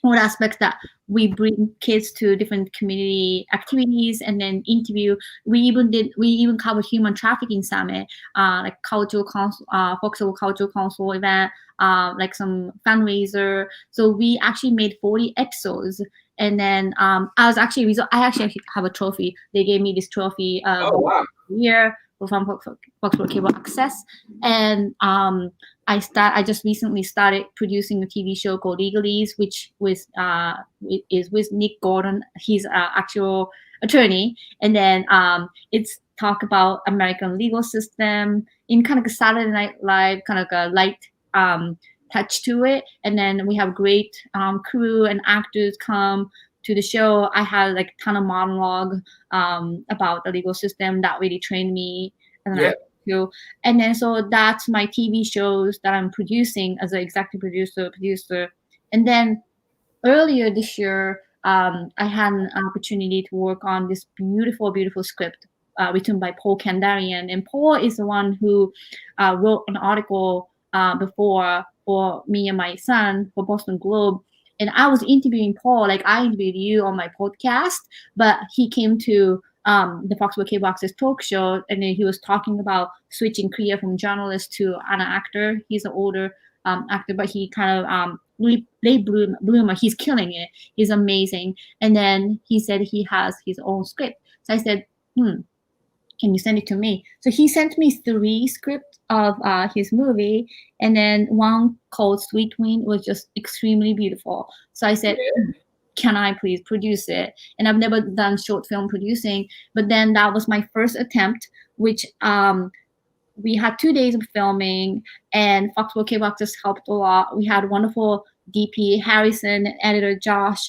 all aspects that we bring kids to different community activities and then interview. We even covered human trafficking summit, like cultural council, Foxborough Cultural Council event, like some fundraiser. So we actually made 40 episodes. And then I actually have a trophy. They gave me this trophy Oh wow. year from Foxborough Cable Access, and I just recently started producing a TV show called Legalese, which is with Nick Gordon. He's an actual attorney, and then it's talk about American legal system in kind of a Saturday Night Live, kind of a light touch to it. And then we have great crew and actors come to the show. I had like a ton of monologue about the legal system that really trained me as an actor too. And then so that's my TV shows that I'm producing as an executive producer. And then earlier this year, I had an opportunity to work on this beautiful, beautiful script written by Paul Kandarian. And Paul is the one who wrote an article before for me and my son for Boston Globe. And I was interviewing Paul, like I interviewed you on my podcast, but he came to the Foxborough Cable Access talk show, and then he was talking about switching career from journalist to an actor. He's an older actor, but he kind of late bloomer. He's killing it. He's amazing. And then he said he has his own script. So I said, can you send it to me? So he sent me 3 scripts of his movie, and then one called Sweet Wind was just extremely beautiful. So I said, can I please produce it? And I've never done short film producing, but then that was my first attempt, which we had 2 days of filming, and Foxborough Cable just helped a lot. We had wonderful DP Harrison, editor Josh.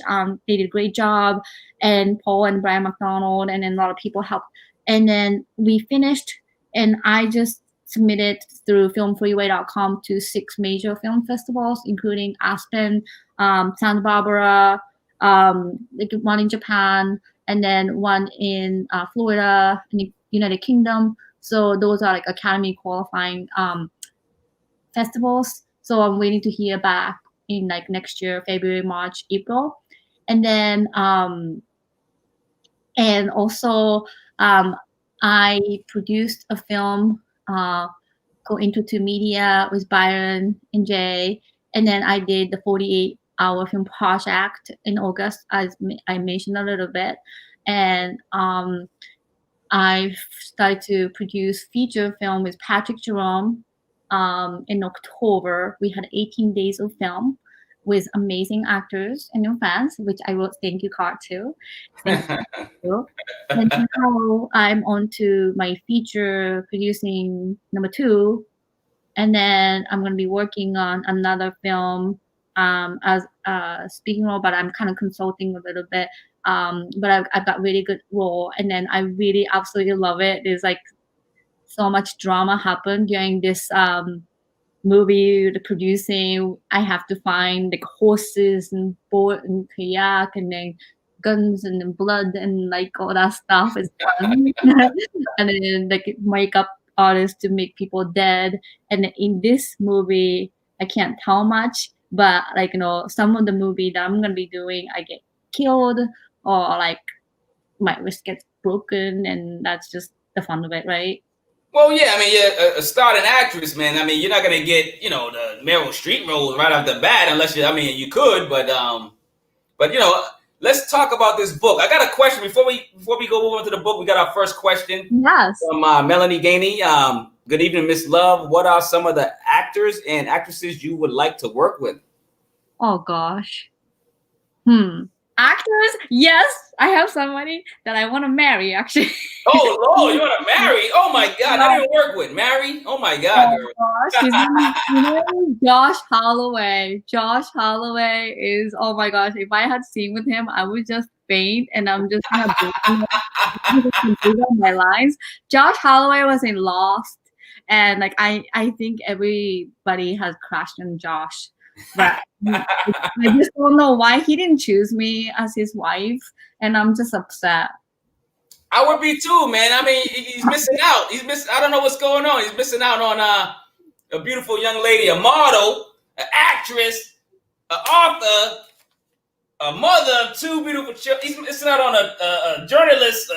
They did a great job, and Paul and Brian McDonald, and then a lot of people helped. And then we finished, and I just submitted through filmfreeway.com to 6 major film festivals, including Aspen, Santa Barbara, like one in Japan, and then one in Florida in the United Kingdom. So those are like Academy qualifying festivals. So I'm waiting to hear back in like next year, February, March, April, and then and also I produced a film, Go Into Two Media with Byron and Jay, and then I did the 48-hour film project in August, as I mentioned a little bit, and I started to produce feature film with Patrick Jerome in October. We had 18 days of film with amazing actors and new fans, which I wrote thank you card to. Thank you. And now I'm on to my feature producing number 2. And then I'm going to be working on another film as a speaking role, but I'm kind of consulting a little bit. But I've got really good role, and then I really absolutely love it. There's like so much drama happened during this movie, the producing. I have to find like horses and boat and kayak, and then guns and then blood and like all that stuff is fun. And then like makeup artists to make people dead. And in this movie, I can't tell much, but like some of the movie that I'm gonna be doing, I get killed or like my wrist gets broken, and that's just the fun of it, right? Well, yeah, I mean, you're a starting actress, man. I mean, you're not gonna get, the Meryl Streep role right off the bat unless you could, but let's talk about this book. I got a question before we go over to the book. We got our first question. Yes. From Melanie Gainey. Good evening, Miss Love. What are some of the actors and actresses you would like to work with? Oh gosh. Actors? Yes, I have somebody that I want to marry, actually. Oh Lord, you want to marry? Oh my God, I didn't work with marry. Oh my God, girl. Gosh, his name is Josh Holloway. Josh Holloway is, oh my gosh, if I had seen with him, I would just faint, and I'm just gonna break on my lines. Josh Holloway was in Lost, and like I think everybody has crushed on Josh. But I just don't know why he didn't choose me as his wife, and I'm just upset. I would be too, man. I mean, he's missing out. I don't know what's going on. He's missing out on a beautiful young lady, a model, an actress, an author, a mother of 2 beautiful children. He's missing out on a journalist.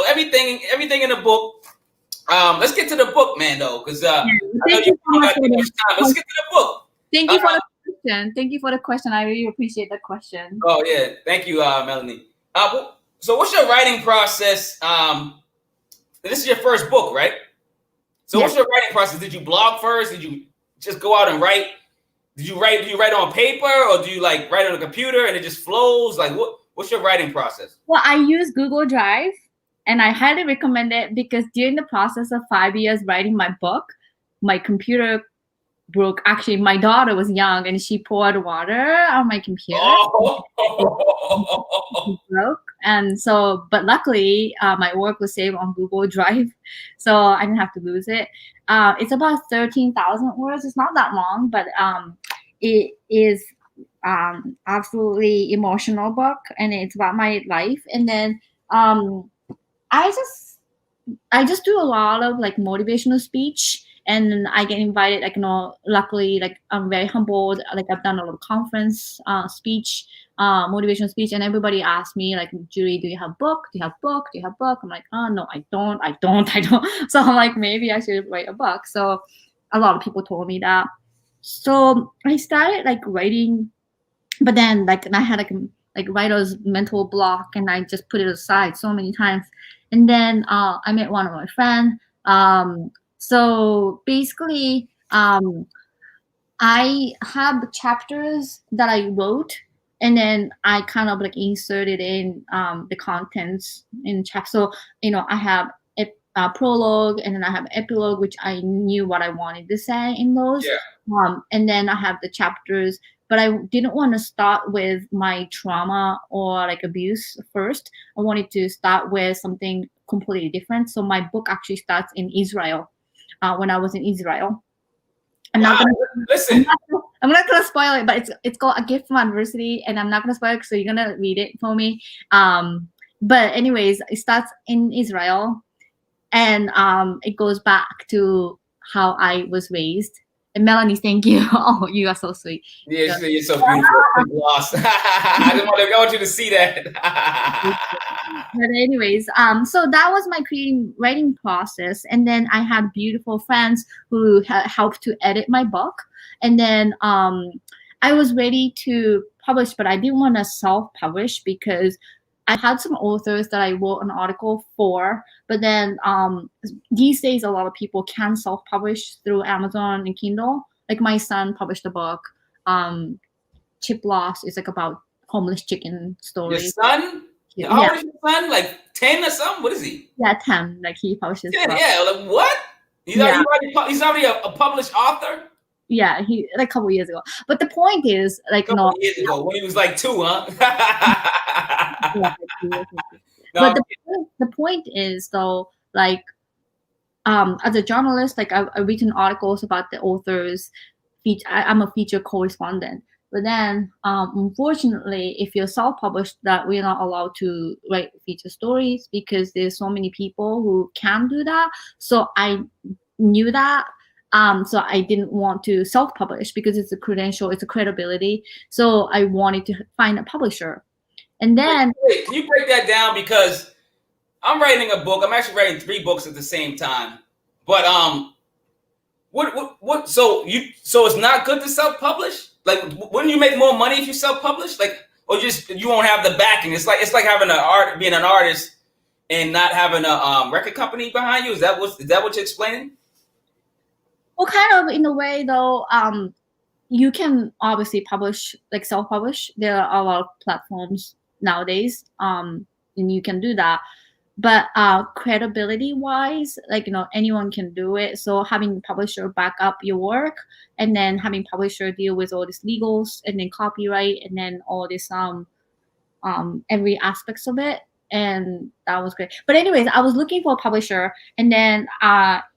Everything in the book. Let's get to the book, man, though, because I know you got too much time. Let's get to the book. Thank you for the question. Thank you for the question. I really appreciate the question. Oh yeah, thank you, Melanie. So what's your writing process? This is your first book, right? So What's your writing process? Did you blog first? Did you just go out and write? Do you write on paper, or do you like write on a computer and it just flows? Like what's your writing process? Well, I use Google Drive, and I highly recommend it because during the process of 5 years writing my book, my computer broke. Actually, my daughter was young and she poured water on my computer. It broke. And so, but luckily, my work was saved on Google Drive, so I didn't have to lose it. It's about 13,000 words. It's not that long, but it is absolutely emotional book, and it's about my life. And then I just do a lot of like motivational speech. And I get invited, like, luckily, like, I'm very humbled. Like, I've done a lot of conference speech, motivational speech, and everybody asks me, like, Juri, do you have book? Do you have book? Do you have book? I'm like, oh, no, I don't. So I'm like, maybe I should write a book. So a lot of people told me that. So I started, like, writing, but then, like, I had, like writer's mental block, and I just put it aside so many times. And then I met one of my friends. So basically, I have chapters that I wrote, and then I kind of like inserted in the contents in chapter. So I have a prologue, and then I have epilogue, which I knew what I wanted to say in those. Yeah. And then I have the chapters, but I didn't want to start with my trauma or like abuse first. I wanted to start with something completely different. So my book actually starts in Israel. When I was in Israel, I'm not I'm not gonna spoil it, but it's called A Gift from Adversity, and I'm not gonna spoil it, so you're gonna read it for me. But anyways, it starts in Israel, and it goes back to how I was raised. And Melanie, thank you. Oh, you are so sweet. Yeah, you're so beautiful. Lost. I want you to see that. But anyways, so that was my writing process, and then I had beautiful friends who helped to edit my book, and then I was ready to publish, but I didn't want to self-publish because I had some authors that I wrote an article for, but then these days a lot of people can self-publish through Amazon and Kindle. Like my son published a book, Chip Lost. It's like about homeless chicken stories. Your son? How old is your son? Like 10 or something? What is he? Yeah, 10. Like he publishes. 10, yeah. Like what? He's already a published author? Yeah, he like a couple years ago. But the point is, like, a couple years ago, when he was like 2, huh? But the point is though, like, as a journalist, like I've written articles about the authors. I'm a feature correspondent. But then, unfortunately, if you're self-published, that we're not allowed to write feature stories because there's so many people who can do that. So I knew that. So I didn't want to self-publish because it's a credential, it's a credibility. So I wanted to find a publisher. And then wait, can you break that down? Because I'm writing a book. I'm actually writing 3 books at the same time. But what? So it's not good to self-publish? Like, wouldn't you make more money if you self-publish? Like, or just you won't have the backing? It's like having being an artist and not having a record company behind you. Is that what you're explaining? Well, kind of in a way though. You can obviously publish, like self-publish. There are a lot of platforms nowadays, and you can do that. But credibility wise, like, anyone can do it. So having publisher back up your work, and then having publisher deal with all these legals and then copyright and then all this every aspects of it. And that was great. But anyways, I was looking for a publisher, and then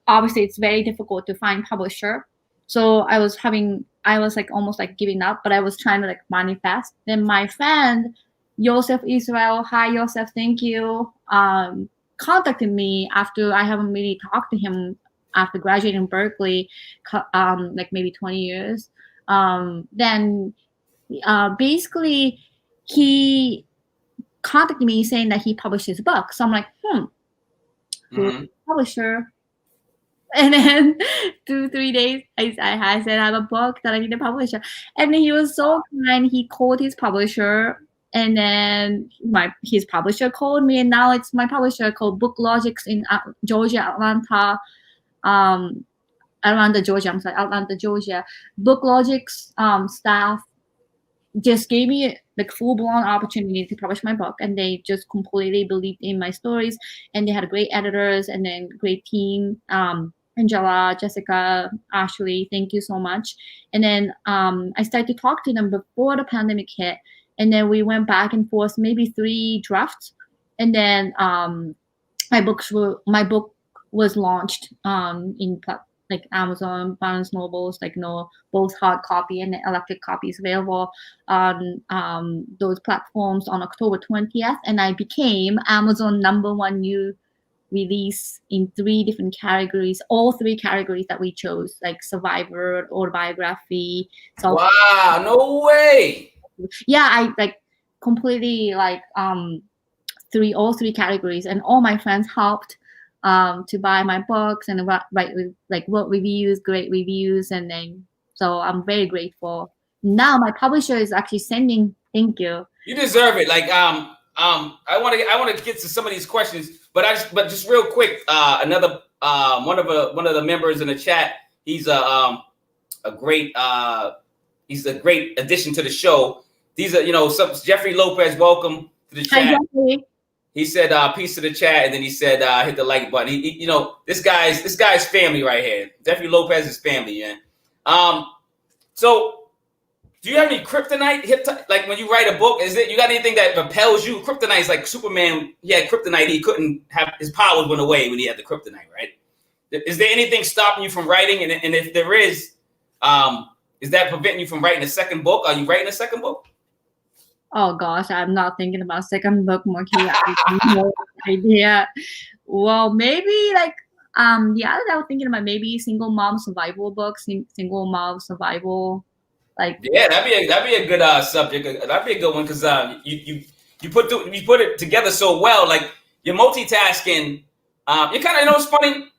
obviously it's very difficult to find publisher. So I was like almost like giving up, but I was trying to like manifest. Then my friend Yosef Israel, hi Yosef, thank you, contacted me after I haven't really talked to him after graduating Berkeley, like maybe 20 years. Then basically he contacted me saying that he published his book. So I'm like, publisher. And then 2-3 days, I said I have a book that I need a publisher. And he was so kind. He called his publisher, and then his publisher called me, and now it's my publisher called Book Logics in Georgia, Atlanta, Georgia. Book Logics staff just gave me like full-blown opportunity to publish my book, and they just completely believed in my stories, and they had great editors and then great team. Angela, Jessica, Ashley, thank you so much. And then I started to talk to them before the pandemic hit, and then we went back and forth, maybe 3 drafts, and then my book was launched in like Amazon, Barnes Nobles, like both hard copy and electric copies available on those platforms on October 20th, and I became Amazon #1 new release in 3 different categories, all 3 categories that we chose, like survivor, autobiography. Wow, no way. Yeah, I like completely like all 3 categories, and all my friends helped to buy my books and wrote reviews, great reviews, and then so I'm very grateful. Now my publisher is actually sending. Thank you. You deserve it. Like I want to get to some of these questions, but just real quick, another one of the members in the chat. He's a great addition to the show. These are Jeffrey Lopez. Welcome to the chat. Hi, Jeffrey. He said peace to the chat, and then he said hit the like button. He this guy's family right here. Jeffrey Lopez's family, man. So do you have any kryptonite? Like when you write a book, you got anything that repels you? Kryptonite is like Superman. He had kryptonite. He couldn't have his powers went away when he had the kryptonite, right? Is there anything stopping you from writing? And if there is, is that preventing you from writing a second book? Are you writing a second book? Oh gosh, I'm not thinking about second book, Monkey. I have no idea. Well, maybe like the other day I was thinking about maybe single mom survival books, single mom survival, like Yeah, that'd be a good subject. That'd be a good one because you put it together so well. Like you're multitasking. You kind of it's funny.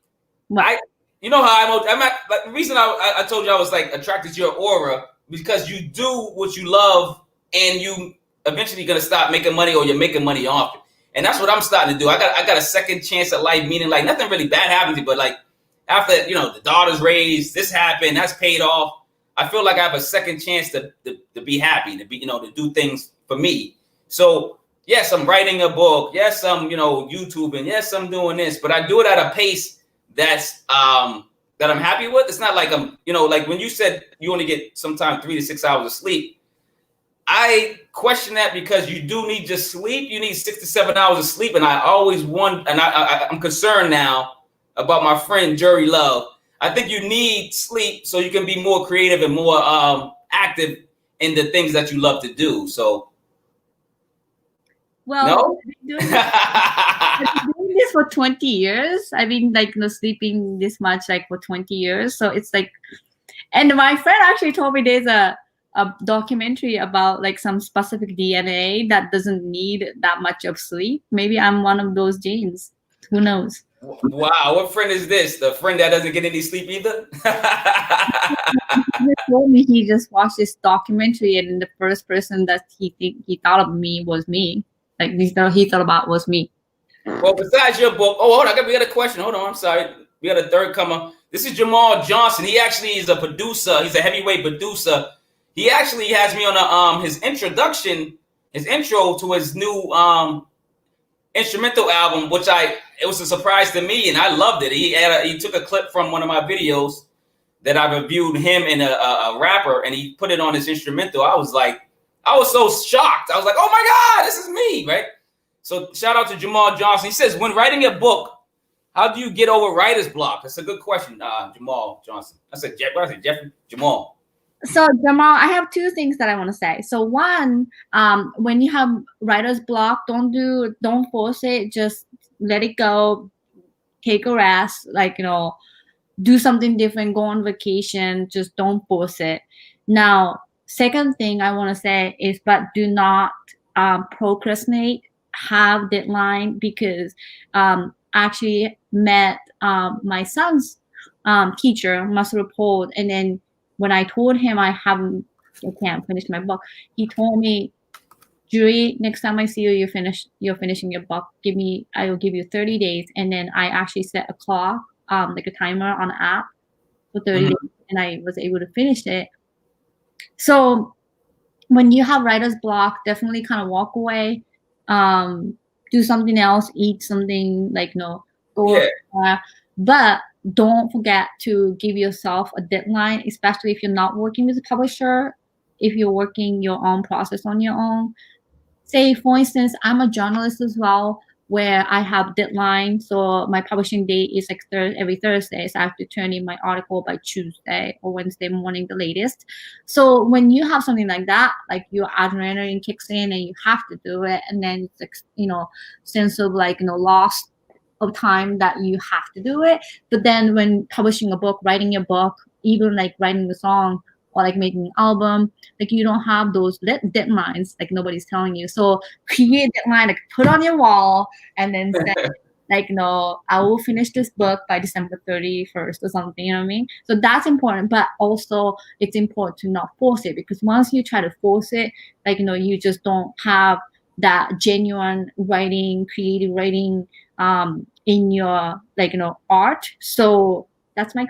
what? You know how I'm at, like, the reason I told you I was like attracted to your aura because you do what you love and you eventually gonna start making money or you're making money off it. And that's what I'm starting to do. I got a second chance at life, meaning like nothing really bad happened to me, but like after the daughter's raised, this happened, that's paid off. I feel like I have a second chance to be happy, to be to do things for me. So yes, I'm writing a book. Yes, I'm YouTubing. Yes, I'm doing this, but I do it at a pace that's that I'm happy with. It's not like I'm like when you said you only get sometimes 3 to 6 hours of sleep. I question that because you do need just sleep. You need 6 to 7 hours of sleep, and I always want, and I'm concerned now about my friend Juri Love. I think you need sleep so you can be more creative and more active in the things that you love to do. So, Well, no. I've been doing this for 20 years. I've been like sleeping this much like for 20 years. So it's like, and my friend actually told me there's a documentary about like some specific DNA that doesn't need that much of sleep. Maybe I'm one of those genes. Who knows? Wow, what friend is this? The friend that doesn't get any sleep either? He told me he just watched this documentary, and the first person that he thought of me was me. Like he thought about was me. Well, besides your book, hold on, we got a question. Hold on, I'm sorry. We got a third comer. This is Jamal Johnson. He actually is a producer. He's a heavyweight producer. He actually has me on his intro to his new instrumental album, which it was a surprise to me, and I loved it. He took a clip from one of my videos that I reviewed him and a rapper, and he put it on his instrumental. I was so shocked. I was like, oh my God, this is me, right? So shout out to Jamal Johnson. He says, when writing a book, how do you get over writer's block? That's a good question, Jamal Johnson. I said Jeffrey Jamal. So Jamal, I have two things that I want to say. So one, when you have writer's block, don't force it. Just let it go. Take a rest. Like do something different. Go on vacation. Just don't force it. Now, second thing I want to say is, but do not procrastinate. Have deadline, because actually met my son's teacher, Master Paul, and then when I told him I can't finish my book, he told me, Jurie, next time I see you, you're finishing your book. I will give you 30 days. And then I actually set a clock, like a timer on the app for 30 days, and I was able to finish it. So when you have writer's block, definitely kind of walk away, do something else, eat something, like go. Yeah. But don't forget to give yourself a deadline, especially if you're not working with a publisher. If you're working your own process on your own, say for instance, I'm a journalist as well, where I have deadline. So my publishing date is like every Thursday. So I have to turn in my article by Tuesday or Wednesday morning, the latest. So when you have something like that, like your adrenaline kicks in and you have to do it, and then it's like sense of like loss of time that you have to do it. But then when publishing a book, writing a book, even like writing a song or like making an album, like you don't have those deadlines, like nobody's telling you. So create a deadline, like put on your wall, and then say like I will finish this book by December 31st or something, you know what I mean? So that's important, but also it's important to not force it, because once you try to force it, like you just don't have that genuine writing, creative writing in your art. So that's my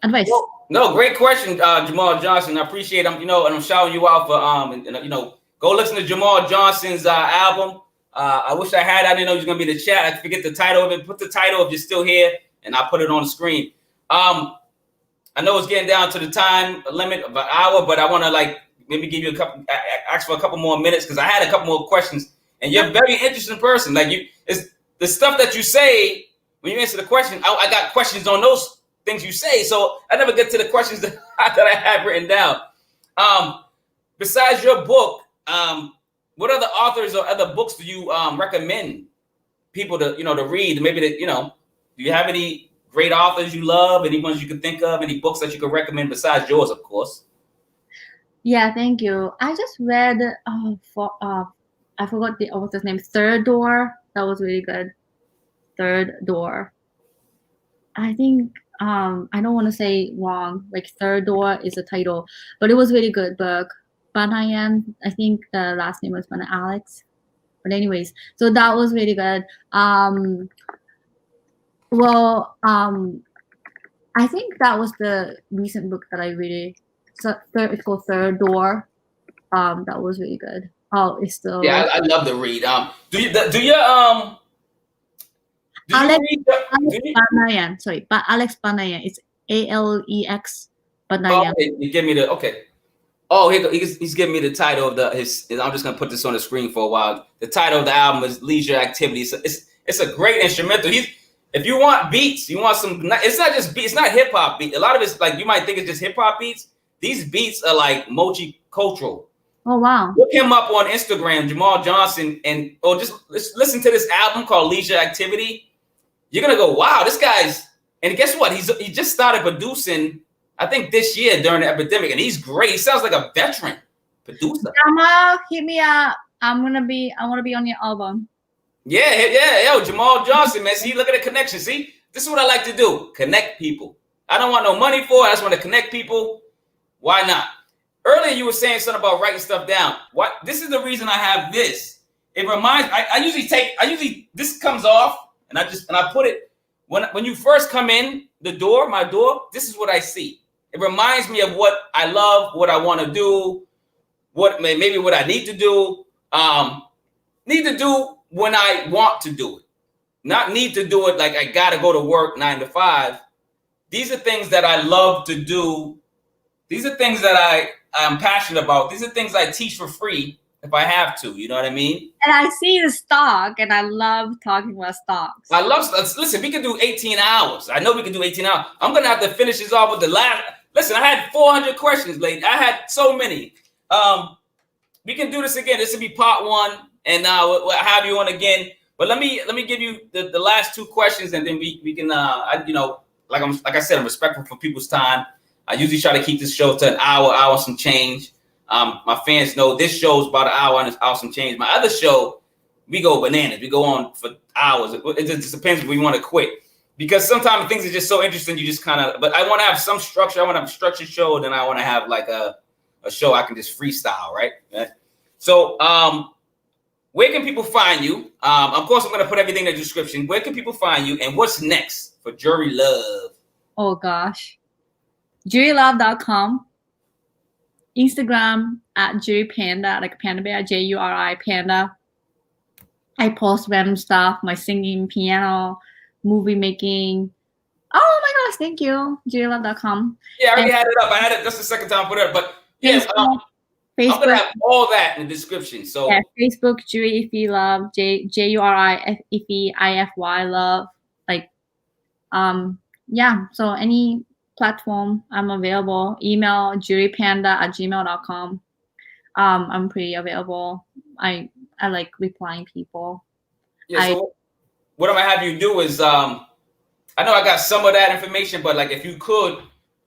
advice. No, great question, Jamal Johnson. I appreciate him, and I'm shouting you out for go listen to Jamal Johnson's album. I wish I had. I didn't know he was gonna be in the chat. I forget the title of it. Put the title if you're still here, and I'll put it on the screen. I know it's getting down to the time limit of an hour, but I want to maybe give you ask for a couple more minutes, because I had a couple more questions, and you're a very interesting person. Like it's the stuff that you say when you answer the question. I got questions on those things you say, so I never get to the questions that I have written down. Besides your book, what other authors or other books do you recommend people to to read? Maybe that do you have any great authors you love? Any ones you can think of? Any books that you could recommend besides yours, of course? Yeah, thank you. I just read I forgot the author's name. Third Door. That was really good. Third Door. I think I don't want to say wrong. Like Third Door is the title, but it was really good book. Banayan, I think the last name was Alex. But anyways, so that was really good. I think that was the recent book that I really. So it's called Third Door. That was really good. Oh, it's still. Yeah, I love to read. Do you Alex read? Banayan. Sorry, but Alex Banayan. It's Alex Banayan. Okay, you give me the okay. Oh, he's giving me the title of his. I'm just gonna put this on the screen for a while. The title of the album is Leisure Activities. It's a great instrumental. If you want beats, you want some. It's not just beats. It's not hip hop beat. A lot of it's like you might think it's just hip hop beats. These beats are like multicultural. Oh wow! Look him up on Instagram, Jamal Johnson, or just listen to this album called Leisure Activity. You're gonna go, wow, this guy's. And guess what? He just started producing. I think this year during the epidemic, and he's great. He sounds like a veteran producer. Jamal, hit me up. I want to be on your album. Yeah, yo, Jamal Johnson, man. See, look at the connection. See, this is what I like to do: connect people. I don't want no money for it. I just want to connect people. Why not? Earlier, you were saying something about writing stuff down. What? This is the reason I have this. It reminds. I usually this comes off, and I put it when you first come in my door. This is what I see. It reminds me of what I love, what I want to do, maybe what I need to do. Need to do when I want to do it. Not need to do it like I got to go to work 9 to 5. These are things that I love to do. These are things that I'm passionate about. These are things I teach for free if I have to. You know what I mean? And I see the stock, and I love talking about stocks. I love. Listen, we can do 18 hours. I know we can do 18 hours. I'm gonna have to finish this off with the last. Listen, I had 400 questions, lady. I had so many. We can do this again. This will be part 1, and we'll have you on again. But let me give you the last 2 questions, and then we can like I said, I'm respectful for people's time. I usually try to keep this show to an hour some change. My fans know this show is about an hour and some change. My other show, we go bananas. We go on for hours. It just depends if we want to quit. Because sometimes things are just so interesting, you just kind of, but I want to have some structure. I want to have a structured show, and then I want to have like a show I can just freestyle, right? So where can people find you? Of course, I'm going to put everything in the description. Where can people find you, and what's next for Juri Love? Oh, gosh. JuriLove.com. Instagram at Juri Panda, like Panda Bear, Juri Panda. I post random stuff, my singing, piano, movie making. Oh my gosh, thank you. JuriLove.com. Yeah, I already had it up. I had it just the second time I put it up. But yes, Facebook, I'm going to have all that in the description. So yeah, Facebook, Juri Ify Love, Juri Ify Love. Like, yeah, so any platform I'm available. Email juripanda@gmail.com. I'm pretty available. I like replying people. Yeah, so what I'm gonna have you do is I know I got some of that information, but like if you could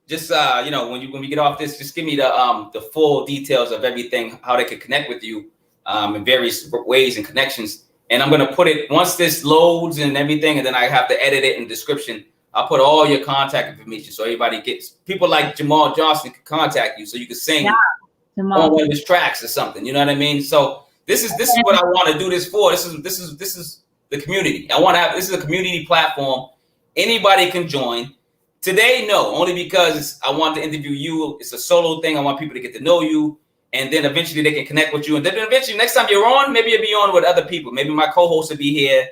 just when we get off this, just give me the full details of everything, how they can connect with you in various ways and connections. And I'm gonna put it once this loads and everything, and then I have to edit it in the description. I'll put all your contact information so everybody gets people like Jamal Johnson can contact you, so you can sing on one of his tracks or something. You know what I mean? So this is what I want to do this for. This is the community. This is a community platform. Anybody can join. Today, no, only because I want to interview you. It's a solo thing. I want people to get to know you, and then eventually they can connect with you. And then eventually, next time you're on, maybe you'll be on with other people. Maybe my co-host will be here.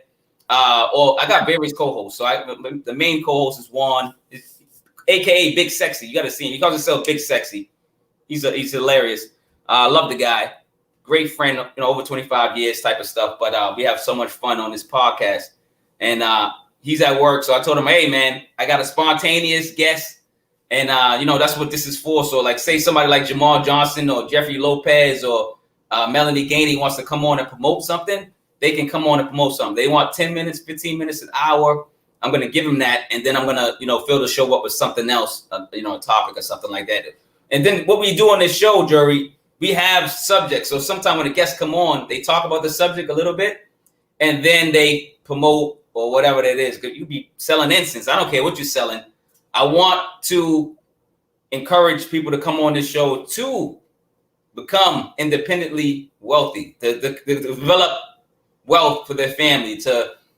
Or I got various co-hosts. So the main co-host is Juan, aka Big Sexy. You got to see him. He calls himself Big Sexy. He's hilarious. I love the guy. Great friend, over 25 years type of stuff. But we have so much fun on this podcast. And he's at work. So I told him, hey, man, I got a spontaneous guest. And that's what this is for. So like, say somebody like Jamal Johnson or Jeffrey Lopez or Melanie Gainey wants to come on and promote something, they can come on and promote something. They want 10 minutes, 15 minutes, an hour. I'm going to give them that, and then I'm going to, fill the show up with something else, a topic or something like that. And then what we do on this show, Jury, we have subjects. So sometimes when the guests come on, they talk about the subject a little bit, and then they promote or whatever that is. Because you be selling incense. I don't care what you're selling. I want to encourage people to come on this show to become independently wealthy, to develop wealth for their family.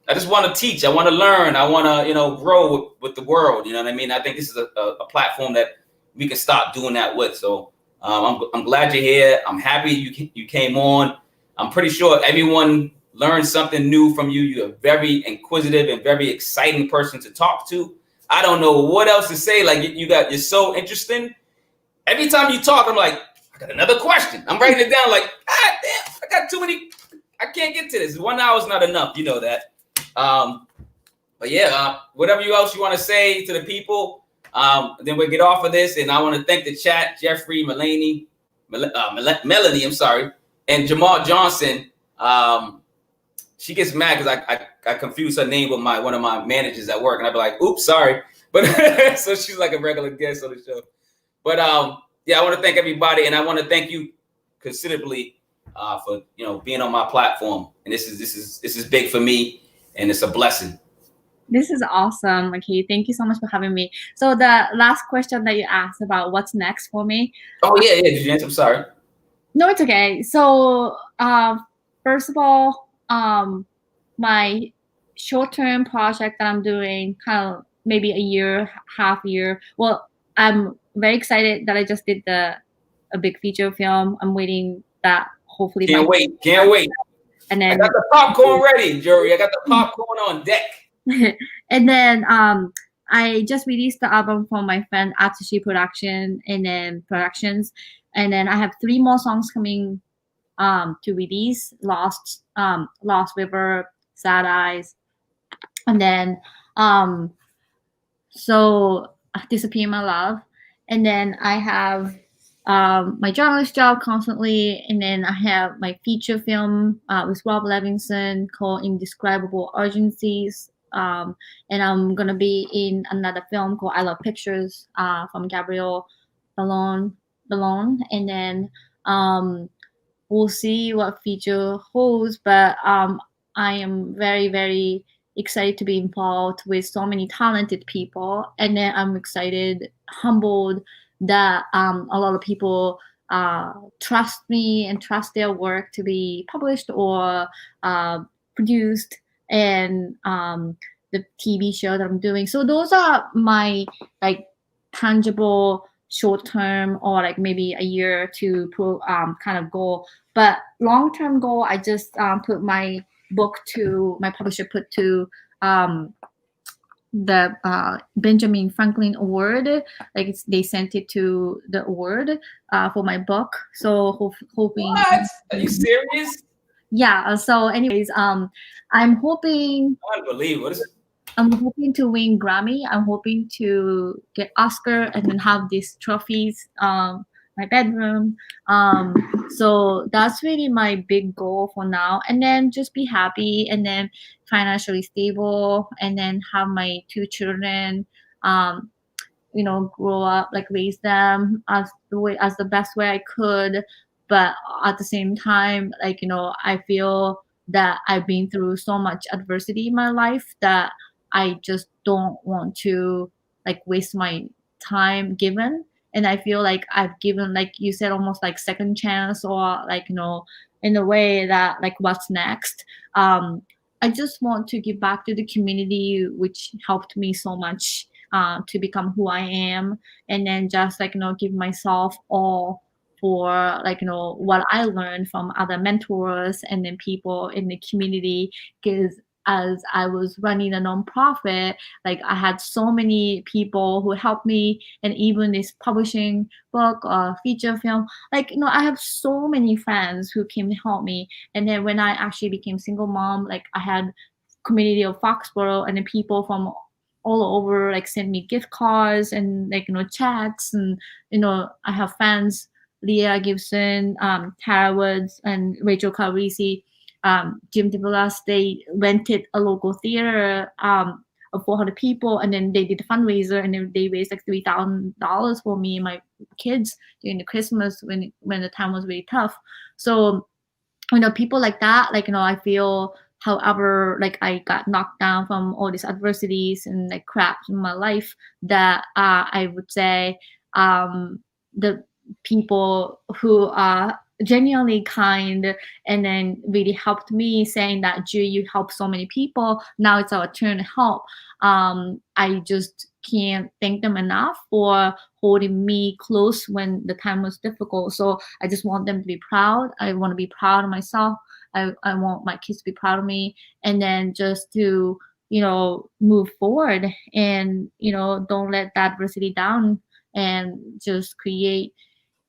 I just want to teach. I want to learn. I want to, grow with the world. You know what I mean? I think this is a platform that we can start doing that with. So I'm glad you're here. I'm happy you came on. I'm pretty sure everyone learned something new from you. You're a very inquisitive and very exciting person to talk to. I don't know what else to say. Like you're so interesting. Every time you talk, I'm like, I got another question. I'm writing it down like, ah, damn, I got too many. I can't get to this. 1 hour is not enough. You know that. But yeah, whatever else you want to say to the people, then we'll get off of this. And I want to thank the chat, Jeffrey, Melanie, I'm sorry, and Jamal Johnson. She gets mad because I confuse her name with one of my managers at work, and I'd be like, "Oops, sorry." But so she's like a regular guest on the show. But yeah, I want to thank everybody, and I want to thank you considerably for being on my platform. And this is big for me, and it's a blessing. This is awesome. Okay, thank you so much for having me. So the last question that you asked about what's next for me. Oh yeah. Did you answer? I'm sorry. No, it's okay. So first of all, my short-term project that I'm doing, kind of maybe half year. Well, I'm very excited that I just did a big feature film. I'm waiting that hopefully. Can't wait. And then I got the popcorn ready, Jury. I got the popcorn on deck. And then I just released the album from my friend Atsushi Productions, and then I have 3 more songs coming to release: Lost River, Sad Eyes, and then Disappear My Love. And then I have my journalist job constantly, and then I have my feature film with Rob Levinson called Indescribable Urgencies, and I'm gonna be in another film called I Love Pictures from Gabriel Ballon, and then we'll see what future holds, but I am very, very excited to be involved with so many talented people, and then I'm excited, humbled that a lot of people trust me and trust their work to be published or produced, and the TV show that I'm doing. So those are my tangible short-term or maybe a year to kind of goal. But long-term goal, I just put my publisher put to the Benjamin Franklin Award. They sent it to the award for my book. So hoping. What? Are you serious? Yeah. So anyways, I'm hoping. Unbelievable. I'm hoping to win Grammy. I'm hoping to get Oscar and then have these trophies my bedroom. So that's really my big goal for now. And then just be happy and then financially stable and then have my 2 children, grow up, raise them as the best way I could. But at the same time, I feel that I've been through so much adversity in my life that I just don't want to waste my time given. And I feel like I've given, like you said, almost second chance or in a way that what's next. I just want to give back to the community, which helped me so much to become who I am, and then just give myself all for what I learned from other mentors and then people in the community. Because as I was running a nonprofit, I had so many people who helped me, and even this publishing book or feature film, I have so many friends who came to help me. And then when I actually became single mom, I had community of Foxborough and then people from all over, like send me gift cards and like checks, and I have fans, Leah Gibson, Tara Woods, and Rachel Carisi, Jim DeVillas. They rented a local theater of 400 people, and then they did a fundraiser, and then they raised like $3,000 for me and my kids during the Christmas when the time was really tough. So people like that, like I feel, however, like I got knocked down from all these adversities and like crap in my life, that I would say the people who are genuinely kind and then really helped me, saying that, Jury, you helped so many people, now it's our turn to help. I just can't thank them enough for holding me close when the time was difficult. So I just want them to be proud. I want to be proud of myself. I want my kids to be proud of me, and then just to move forward, and don't let that adversity down, and just create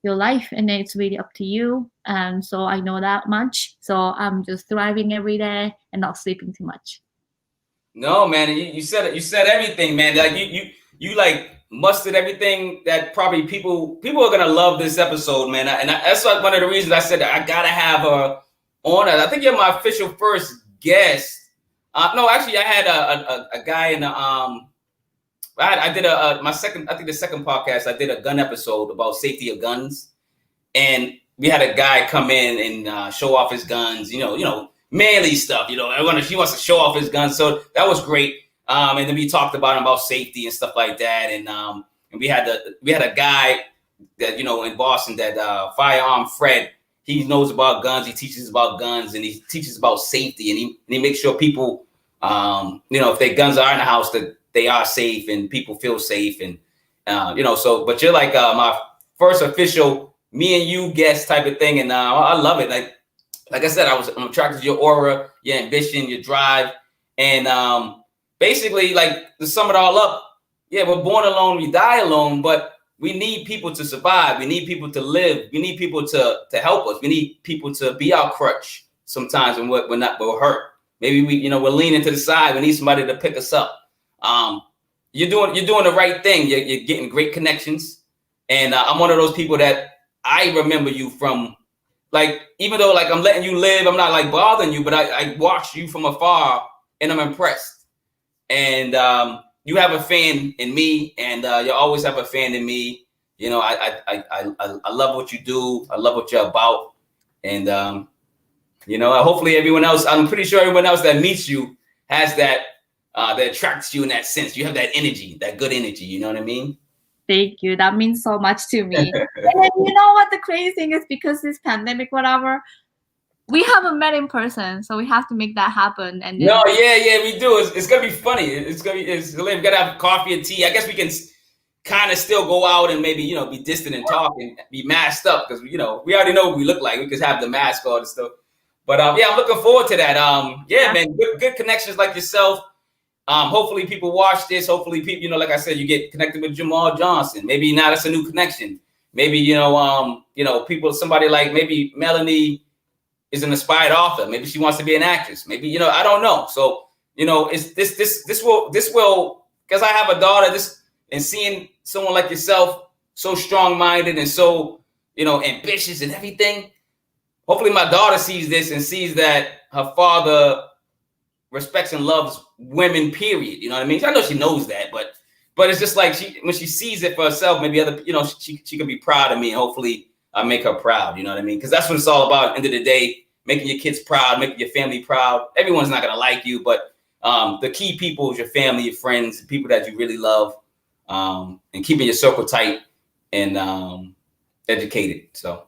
your life, and then it's really up to you. And so I know that much, so I'm just thriving every day and not sleeping too much. No, man, you said it. You said everything, man. Like you like mustered everything that probably people are gonna love this episode, man. That's like one of the reasons I said that I gotta have her on it. I think you're my official first guest. No, actually, I had a guy in the I did my second, I think the second podcast, I did a gun episode about safety of guns, and we had a guy come in and show off his guns. You know. Manly stuff, he wants to show off his guns, so that was great. And then we talked about safety and stuff like that, and we had a guy that in Boston, that firearm Fred. He knows about guns. He teaches about guns, and he teaches about safety, and he makes sure people, if their guns are in the house, that they are safe and people feel safe, and So, but you're like my first official me and you guest type of thing, and I love it. Like I said, I'm attracted to your aura, your ambition, your drive. And basically, like, to sum it all up, yeah, we're born alone, we die alone, but we need people to survive. We need people to live. We need people to help us. We need people to be our crutch sometimes when we're hurt. Maybe we're leaning to the side. We need somebody to pick us up. You're doing the right thing. You're getting great connections. And I'm one of those people that I remember you from. Like, even though like I'm letting you live, I'm not like bothering you, but I watch you from afar and I'm impressed. And you have a fan in me, and you always have a fan in me. I love what you do. I love what you're about. And hopefully everyone else, I'm pretty sure everyone else that meets you has that attracts you in that sense. You have that energy, that good energy. You know what I mean? Thank you. That means so much to me. And then, you know what the crazy thing is, because this pandemic, whatever, we haven't met in person, so we have to make that happen. And then, no, yeah, we do. It's gonna be funny. We gotta have coffee and tea. I guess we can kind of still go out and maybe be distant and talk and be masked up, because we already know what we look like. We could have the mask on and stuff. But yeah, I'm looking forward to that. Yeah, man, good connections like yourself. Hopefully people watch this. Hopefully people, like I said, you get connected with Jamal Johnson. Maybe now that's a new connection. Maybe, people, somebody like maybe Melanie is an inspired author. Maybe she wants to be an actress. Maybe, I don't know. So, it's this will, because I have a daughter, and seeing someone like yourself, so strong-minded and so, ambitious and everything. Hopefully my daughter sees this and sees that her father respects and loves women, period. You know what I mean? I know she knows that, but it's just like when she sees it for herself, maybe she can be proud of me, and hopefully I make her proud. You know what I mean? Because that's what it's all about. At the end of the day, making your kids proud, making your family proud. Everyone's not gonna like you, but the key people is your family, your friends, people that you really love, and keeping your circle tight and educated. So.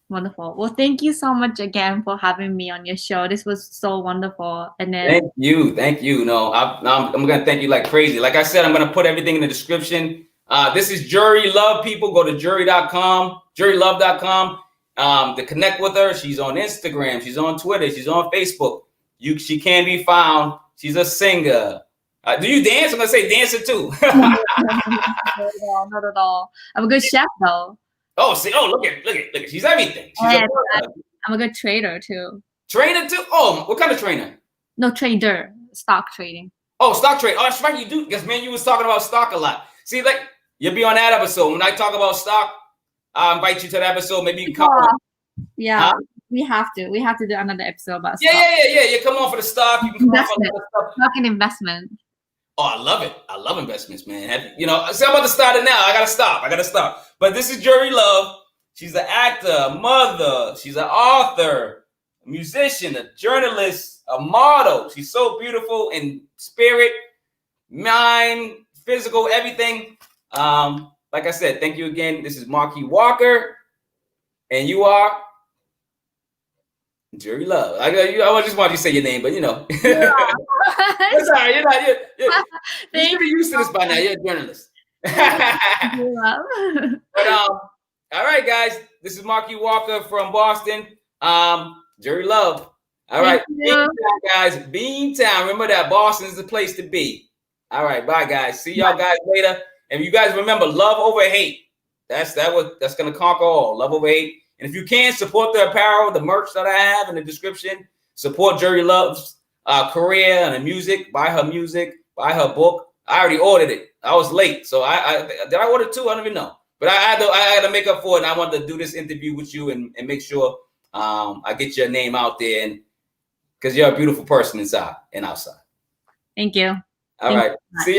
Wonderful. Well, thank you so much again for having me on your show. This was so wonderful. And then thank you. No, I'm gonna thank you like crazy. Like I said, I'm gonna put everything in the description. This is Juri Love. People, go to Jurii.com, JuriLove.com. To connect with her. She's on Instagram. She's on Twitter. She's on Facebook. She can be found. She's a singer. Do you dance? I'm gonna say dancer too. Not at all. I'm a good chef though. Oh, see! Oh, look at! She's everything. I'm a good trader too. Trainer too? Oh, what kind of trainer? No, trader. Stock trading. Oh, stock trade. Oh, that's right, you do. Because man, you was talking about stock a lot. See, like you'll be on that episode. When I talk about stock, I'll invite you to that episode. Maybe you can come on. Yeah, we have to do another episode about Yeah, stock. yeah. Come on for the stock. You can come on for the stuff. Stock and investment. Oh, I love it. I love investments, man. You know, so I'm about to start it now. I gotta stop. But this is Juri Love. She's an actor, a mother. She's an author, a musician, a journalist, a model. She's so beautiful in spirit, mind, physical, everything. Like I said, thank you again. This is Marquis Walker, and you are Juri Love. I just wanted you to say your name, but you know. Yeah. That's all right. You should be used to this by now. You're a journalist. But all right, guys. This is Marquis Walker from Boston. Juri Love. All right, Beantown, guys. Beantown. Remember that Boston is the place to be. All right, bye, guys. See y'all guys later. And you guys remember, love over hate. That's gonna conquer all. Love over hate. And if you can, support the apparel, the merch that I have in the description. Support Juri Love's career and the music. Buy her music. Buy her book. I already ordered it. I was late, so I did. I order 2. I don't even know. But I had to make up for it. And I wanted to do this interview with you and make sure I get your name out there, and because you're a beautiful person inside and outside. Thank you. All right. See you.